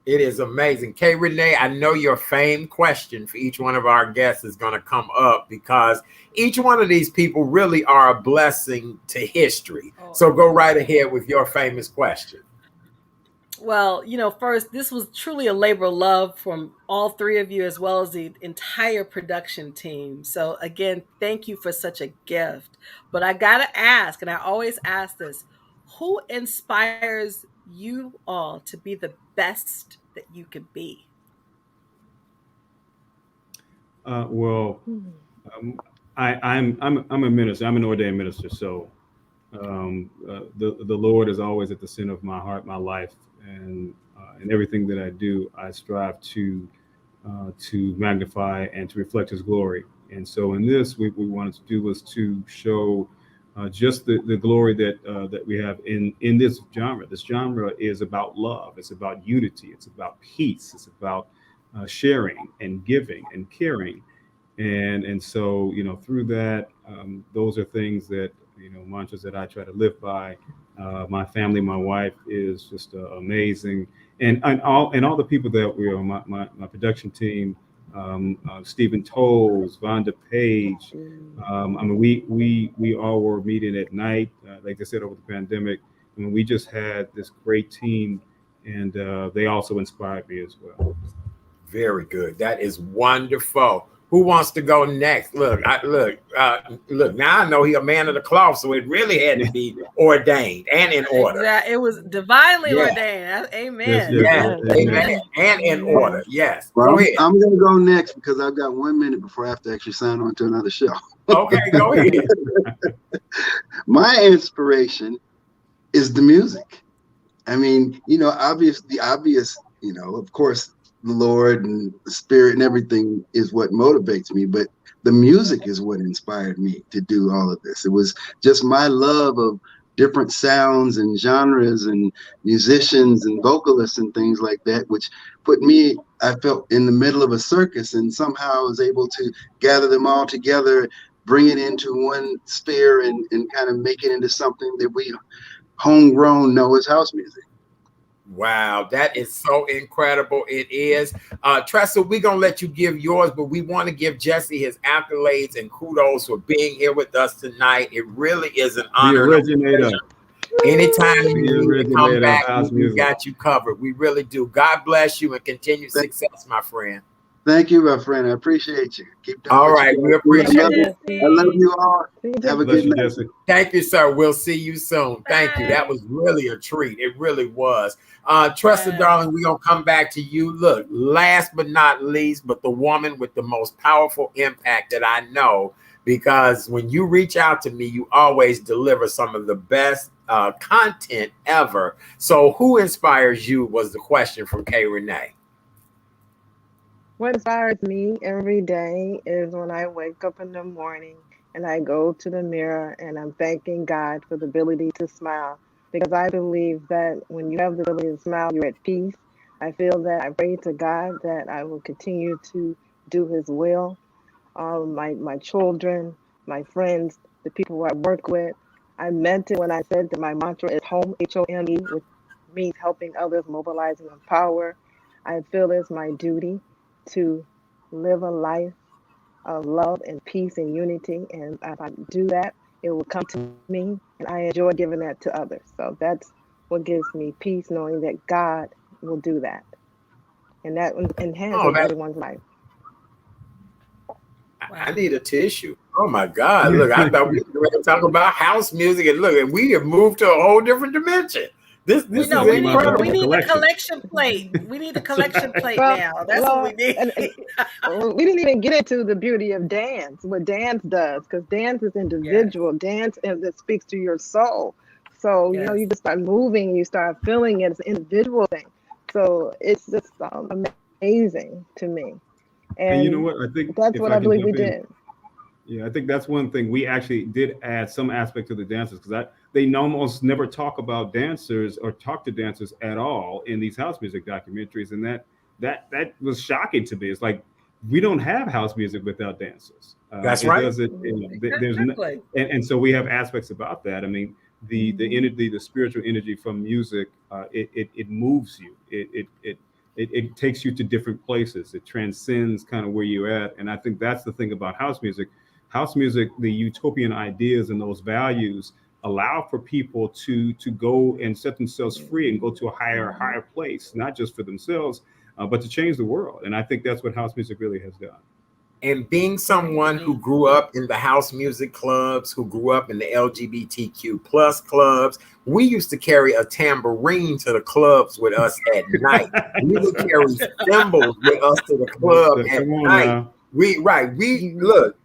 It is amazing. Kay Renee, I know your famed question for each one of our guests is going to come up because each one of these people really are a blessing to history. So go right ahead with your famous question. Well, first, this was truly a labor of love from all three of you, as well as the entire production team. So again, thank you for such a gift. But I got to ask, and I always ask this, who inspires you all to be the best that you could be? I'm a minister. I'm an ordained minister. So the Lord is always at the center of my heart, my life. And everything that I do, I strive to magnify and to reflect His glory. And so in this, what we wanted to do was to show just the glory that we have in this genre. This genre is about love. It's about unity. It's about peace. It's about sharing and giving and caring. And so, through that, those are things that, mantras that I try to live by. My family, my wife is just amazing, and all the people that we are, my production team, Stephen Tolles, Vonda Page. We all were meeting at night, like I said, over the pandemic, and we just had this great team, and they also inspired me as well. Very good. That is wonderful. Who wants to go next? Look. Now I know he's a man of the cloth, so it really had to be ordained and in order. Exactly. It was divinely ordained. Amen. Yes. Amen. And in order. Yes. Well, go ahead. I'm going to go next because I've got 1 minute before I have to actually sign on to another show. Okay, go ahead. My inspiration is the music. I mean, the obvious, of course, the Lord and the Spirit and everything is what motivates me, but the music is what inspired me to do all of this. It was just my love of different sounds and genres and musicians and vocalists and things like that, which put me, I felt, in the middle of a circus, and somehow I was able to gather them all together, bring it into one sphere and kind of make it into something that we homegrown know as house music. Wow, that is so incredible. It is. Tressa, we're going to let you give yours, but we want to give Jesse his accolades and kudos for being here with us tonight. It really is an honor. The originator. Anytime you The need to come originator of back, house we music. got you covered. We really do. God bless you and continued Thank, success, my friend. thank you, my friend. I appreciate you. Keep doing All what you right, we guys do. Thank appreciate you, it. I love Jesse. you all. See you, Have a Bless good you, night. Jesse. Thank you, sir. We'll see you soon. Thank you. That Bye. was really a treat. It really was. Trusted Yes. darling, we're going to come back to you. Look, last but not least, but the woman with the most powerful impact that I know, because when you reach out to me, you always deliver some of the best content ever. So who inspires you was the question from Kay Renee. What inspires me every day is when I wake up in the morning and I go to the mirror and I'm thanking God for the ability to smile. Because I believe that when you have the ability to smile, you're at peace. I feel that I pray to God that I will continue to do His will. My children, my friends, the people who I work with. I meant it when I said that my mantra is home, HOME, which means helping others, mobilizing of power. I feel it's my duty to live a life of love and peace and unity. And if I do that, it will come to me. And I enjoy giving that to others. So that's what gives me peace, knowing that God will do that. And that Oh, enhances that everyone's life. I Wow. need a tissue. Oh my God. Look, I thought we were ready to talk about house music, and look, and we have moved to a whole different dimension. This We this know is Talking about we incredible. the need the collection. collection plate. We need the collection plate Well, now. That's what we well, need. and we didn't even get into the beauty of dance, what dance does, because dance is Yes. individual. Dance that speaks to your soul. So, Yes. you just start moving, you start feeling it. It's an individual thing. So it's just amazing to me. And you know And what? I think that's if what I I can believe we jump in, did. yeah, I think that's one thing we actually did add some aspect to the dancers because they almost never talk about dancers or talk to dancers at all in these house music documentaries, and that was shocking to me. It's like we don't have house music without dancers. That's It right. doesn't. There's no, Exactly. and so we have aspects about that. I mean, the Mhm. energy, the spiritual energy from music, it moves you. It takes you to different places. It transcends kind of where you're at, and I think that's the thing about house music. House music, the utopian ideas and those values allow for people to go and set themselves free and go to a higher place, not just for themselves, but to change the world. And I think that's what house music really has done. And being I someone who agree. grew up in the house music clubs, who grew up in the LGBTQ plus clubs, we used to carry a tambourine to the clubs with us at night. We That's would right. carry cymbals with us to the club at Come on night. now. We Mhm. look,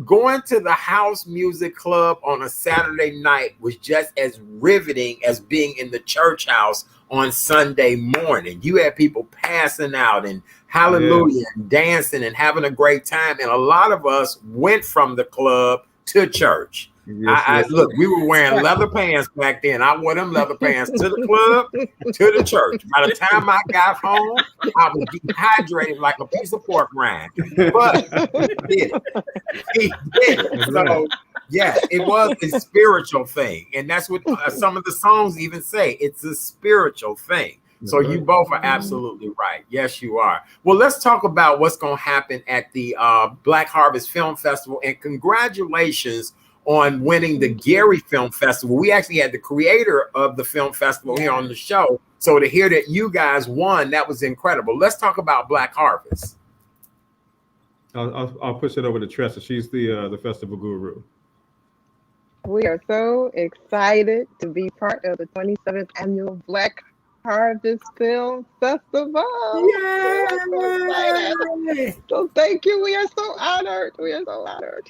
going to the house music club on a Saturday night was just as riveting as being in the church house on Sunday morning. You had people passing out and hallelujah Yes. and dancing and having a great time. And a lot of us went from the club to church. Yes. I Yes. look, we were wearing Right. leather pants back then. I wore them leather pants to the club and to the church. By the time I got home, I was dehydrated like a piece of pork rind. But we did it. He did it. That's right. So, yes, it was a spiritual thing. And that's what some of the songs even say. It's a spiritual thing. That's So, you right. both are absolutely right. Yes, you are. Well, let's talk about what's going to happen at the Black Harvest Film Festival. And congratulations on winning the Thank you. Gary Film Festival. We actually had the creator of the film festival here on the show. So, to hear that you guys won, that was incredible. Let's talk about Black Harvest. I'll push it over to Tressa. She's the festival guru. We are so excited to be part of the 27th annual Black Harvest Film Festival. We are so excited. Yay! So thank you. We are so honored. We are so honored.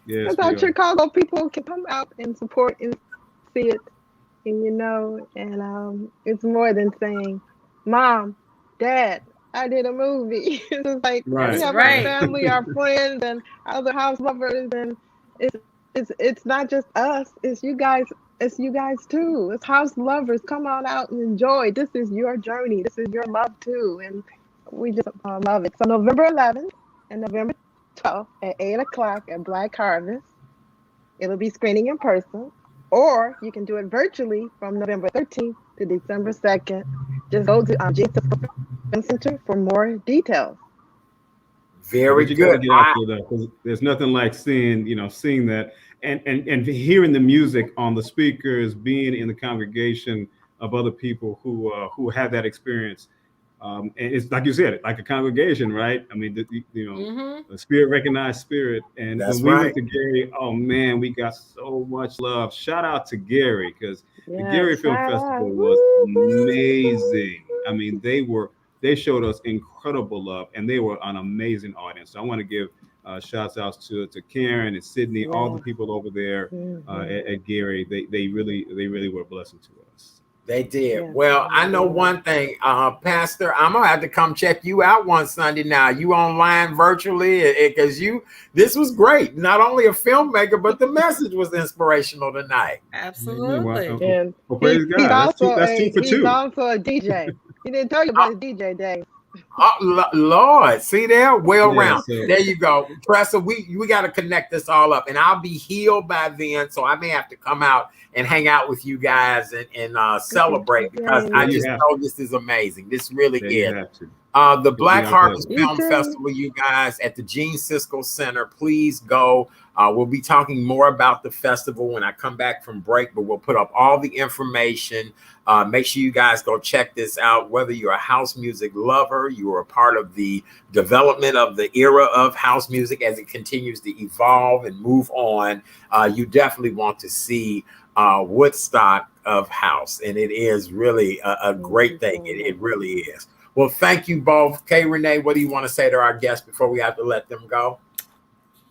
Yes, That's we how are. Chicago people can come out and support and see it. And it's more than saying, Mom, Dad, I did a movie. It's just like we That's Right. have our right. family, our friends, and other house lovers, and it's it's not just us. It's you guys too. It's house lovers. Come on out and enjoy. This is your journey. This is your love too, and we just love it. So November 11th and November 12th at 8 o'clock at Black Harvest. It'll be screening in person, or you can do it virtually from November 13th to December 2nd. Just go to Jesus Film Center for more details. Very But you got to good. get out there though, because there's nothing like seeing that and hearing the music on the speakers, being in the congregation of other people who have that experience. And it's like you said, like a congregation, right? I mean, Mm-hmm. the spirit recognized spirit. And when That's we went right. to Gary, oh man, we got so much love. Shout out to Gary because the Gary Yes, Film shout out. Festival was Woo, amazing. I woo, mean, they showed us incredible love, and they were an amazing audience. So I want to give shouts outs to Karen and Sydney, all the woo. people over there Yes. Hmm. at Gary. They really were a blessing to us. They did. Yes, Well, I know hallelujah. one thing, Pastor. I'm gonna have to come check you out one Sunday now. You online virtually because you. This was great. Not only a filmmaker, but the message was inspirational tonight. Amen. Absolutely. And Well, praise he's God. That's two. also That's two for he's two. also a DJ. He didn't tell you about his DJ day. Oh, Lord, see there, well Yeah. round. So There you go, Tressa. We got to connect this all up, and I'll be healed by then, so I may have to come out and hang out with you guys and celebrate because Yay. I yeah, you just have know this is amazing. This really yeah, you is. have to. The It'll be Black our pleasure. Harvest You Film too. Festival, you guys, at the Gene Siskel Center. Please go. We'll be talking more about the festival when I come back from break, but we'll put up all the information. Make sure you guys go check this out. Whether you're a house music lover, you are a part of the development of the era of house music as it continues to evolve and move on, you definitely want to see Woodstock of House. And it is really a Thank great you thing. so It much. really is. Well, thank you both. Kay Renee, what do you want to say to our guests before we have to let them go?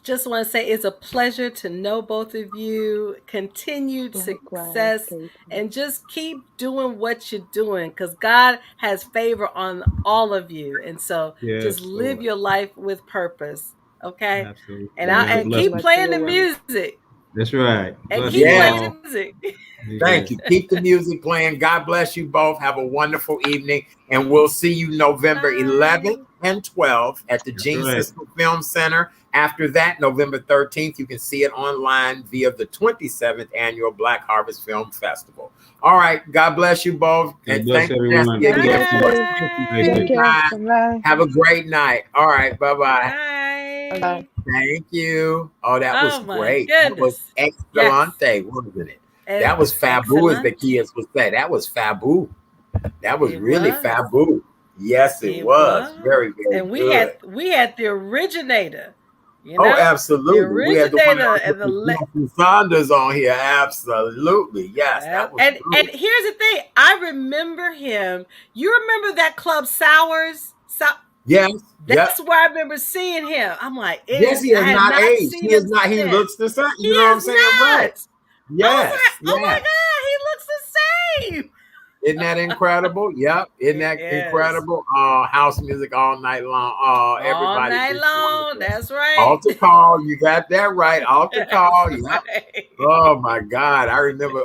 Just want to say it's a pleasure to know both of you. Continued Likewise, success Casey. and just keep doing what you're doing because God has favor on all of you. And so just Yes, live Lord. your life with purpose. Okay. Absolutely. And I Thank Amen. you and so Bless keep you. much for playing your the work. music That's right. and Bless keep you Yes. playing all. the music. Amen. Thank you. Keep the music playing. God bless you both. Have a wonderful evening. And we'll see you November 11th Bye. and 12th at the That's Gene right. Siskel Film Center. After that, November 13th, you can see it online via the 27th Annual Black Harvest Film Festival. All right. God bless you both. God And bless thank you, everyone. Jesse, God again bless for Blessings. what you. you Thank do, Take you. you care. guys. Bye bye. Have a great night. All right. Bye-bye. Bye Bye. Thank you. Oh, that was Oh my great. That was goodness. Yes. excellente, wasn't it? That was fabu, as the Excellent. kids would say. That was fabu. That was It really was. fabu. Yes, it It was. was. Very, very And good. we had the originator, Oh, the absolutely. We had the one originator that and was with Jesse Saunders on here. Absolutely. Yes, that was and good. here's the thing. I remember him. You remember that club Sours? Yes. Yep. That's where I remember seeing him. I'm like, Jesse I has had not not aged. seen He is him not, he since. looks the same. He You know what I'm is saying? Right. not. I was Yes. like, oh my Yes. God, he looks the same. Isn't that incredible? Yep. Isn't that Yes. incredible? House music all night long. All Everybody night just long. wonderful. That's right. Altar call. You got that right. Altar That's call. Yep. right. Oh my God. I remember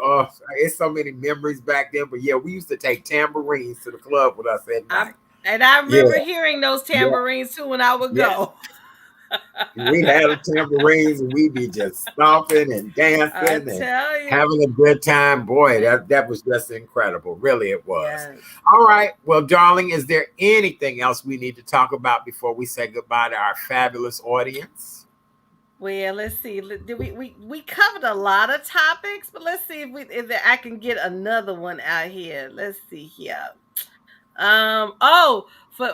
it's so many memories back then. But yeah, we used to take tambourines to the club with us at I night. and I Yeah, remember hearing those yeah, tambourines too when I would yeah. go. We had the tambourines and we'd be just stomping and I dancing and tell you. having a good time. Boy, that was just incredible. Really, it was. Yes. All right. Well, darling, is there anything else we need to talk about before we say goodbye to our fabulous audience? Well, let's see. Did we covered a lot of topics, but let's see if I can get another one out here. Let's see here. Oh,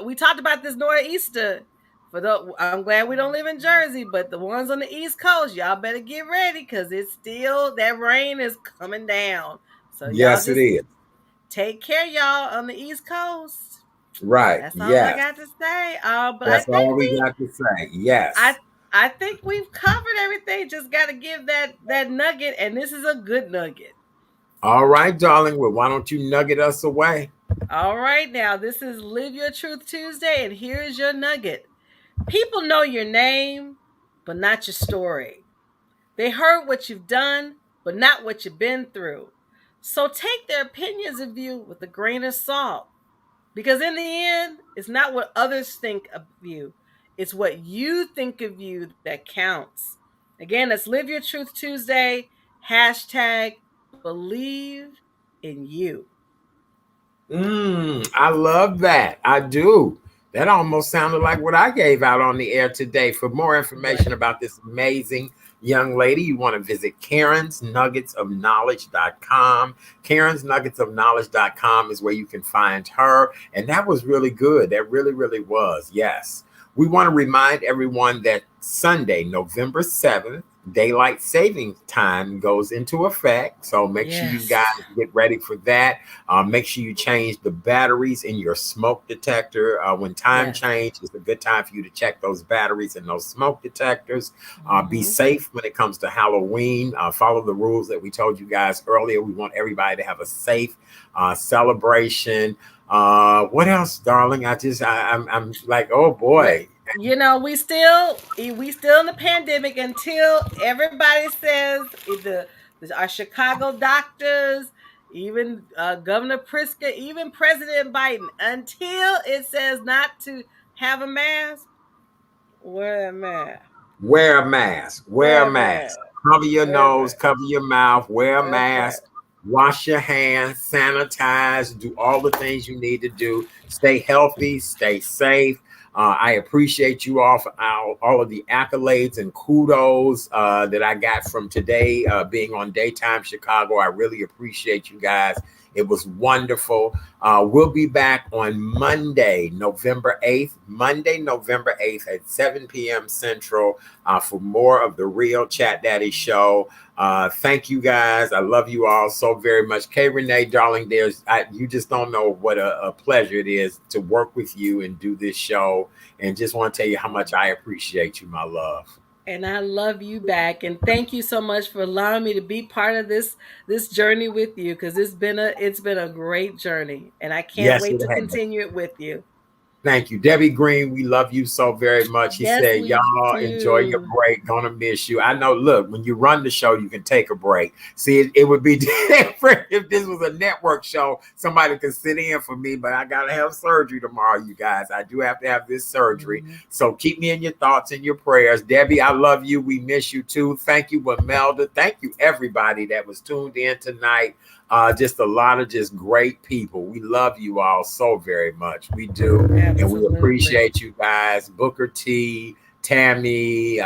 we talked about this nor'easter. I'm glad we don't live in Jersey, but the ones on the East Coast, y'all better get ready because it's still that rain is coming down. So y'all Yes, it just is. take care, y'all, on the East Coast. Right. That's all I Yes. got to say. But I That's think all we got to say. I Yes. I think we've covered everything. Just got to give that nugget, and this is a good nugget. All right, darling. Well, why don't you nugget us away? All right, now this is Live Your Truth Tuesday, and here's your nugget. People know your name, but not your story. They heard what you've done, but not what you've been through. So take their opinions of you with a grain of salt. Because in the end, it's not what others think of you, it's what you think of you that counts. Again, that's Live Your Truth Tuesday, hashtag believe in you. I love that. I do. That almost sounded like what I gave out on the air today. For more information Right. about this amazing young lady, you want to visit karensnuggetsofknowledge.com. Karensnuggetsofknowledge.com is where you can find her. And that was really good. That really, really was. Yes. We want to remind everyone that Sunday, November 7th, daylight saving time goes into effect. So make sure you guys Yes. get ready for that. Make sure you change the batteries in your smoke detector. When time Yes. change, it's a good time for you to check those batteries in those smoke detectors. Be Mhm. safe when it comes to Halloween. Follow the rules that we told you guys earlier. We want everybody to have a safe celebration. What else, darling? I'm like, oh Well, boy. we still in the pandemic until everybody says our Chicago doctors, even Governor Pritzker, even President Biden, until it says not to have a mask, wear a mask. Wear a mask. Wear a Wear a mask. mask. Cover your Wear a nose, mask. cover your mouth, wear a That's right. mask, wash your hands, sanitize, do all the things you need to do. Stay healthy, stay safe. I appreciate you all for all of the accolades and kudos that I got from today being on Daytime Chicago. I really appreciate you guys. It was wonderful. We'll be back on Monday, November 8th, at 7 p.m. Central for more of the Real Chat Daddy Show. Thank you guys. I love you all so very much. K. Renee, darling, you just don't know what a pleasure it is to work with you and do this show. And just want to tell you how much I appreciate you, my love. And I love you back, and thank you so much for allowing me to be part of this journey with you, because it's been a great journey, and I can't Yes, it wait to has. continue it with you. Thank you. Debbie Green, we love you so very much. He Yes, said, we y'all enjoy your do. break. Gonna miss you. I know, look, when you run the show, you can take a break. See, it would be different if this was a network show. Somebody could sit in for me, but I got to have surgery tomorrow, you guys. I do have to have this surgery. Mhm. So keep me in your thoughts and your prayers. Debbie, I love you. We miss you too. Thank you, Wamelda. Thank you, everybody that was tuned in tonight. Just a lot of just great people. We love you all so very much. We do. And we Absolutely. appreciate you guys. Booker T, Tammy,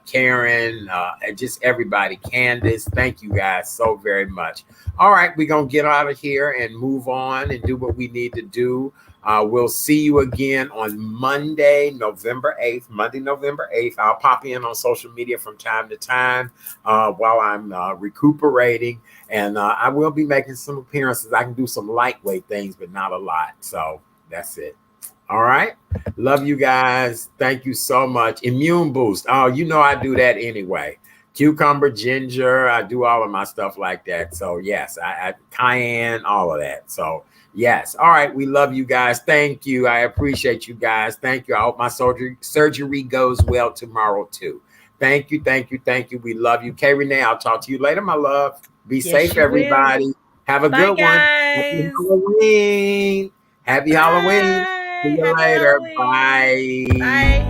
Karen, and just everybody. Candace, thank you guys so very much. All right, we're going to get out of here and move on and do what we need to do. We'll see you again on Monday, November 8th. Monday, November 8th. I'll pop in on social media from time to time while I'm recuperating. And I will be making some appearances. I can do some lightweight things, but not a lot. So that's it. All right. Love you guys. Thank you so much. Immune boost. Oh, you know I do that anyway. Cucumber, ginger. I do all of my stuff like that. So yes, I cayenne, all of that. So yes. All right. We love you guys. Thank you. I appreciate you guys. Thank you. I hope my surgery goes well tomorrow too. Thank you. Thank you. Thank you. We love you. Kay Renee, I'll talk to you later, my love. Be Yes, safe, you will. everybody. Have a Bye, good one. Happy guys. Halloween. Happy Halloween. See Bye. you Happy later. Halloween. Bye. Bye.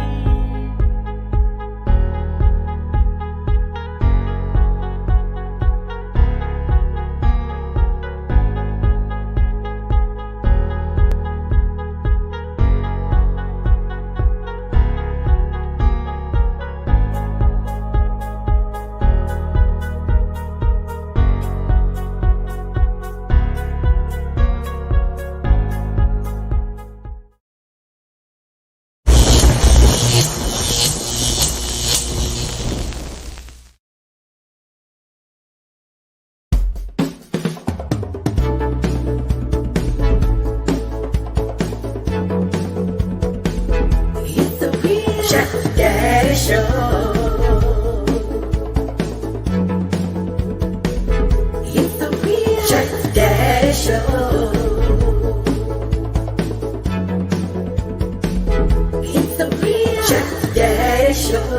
It's the Real Chat Daddy Show. It's the Real Chat Daddy Show. It's the Real Chat Daddy Show.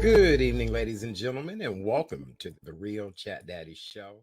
Good evening, ladies and gentlemen, and welcome to the Real Chat Daddy Show.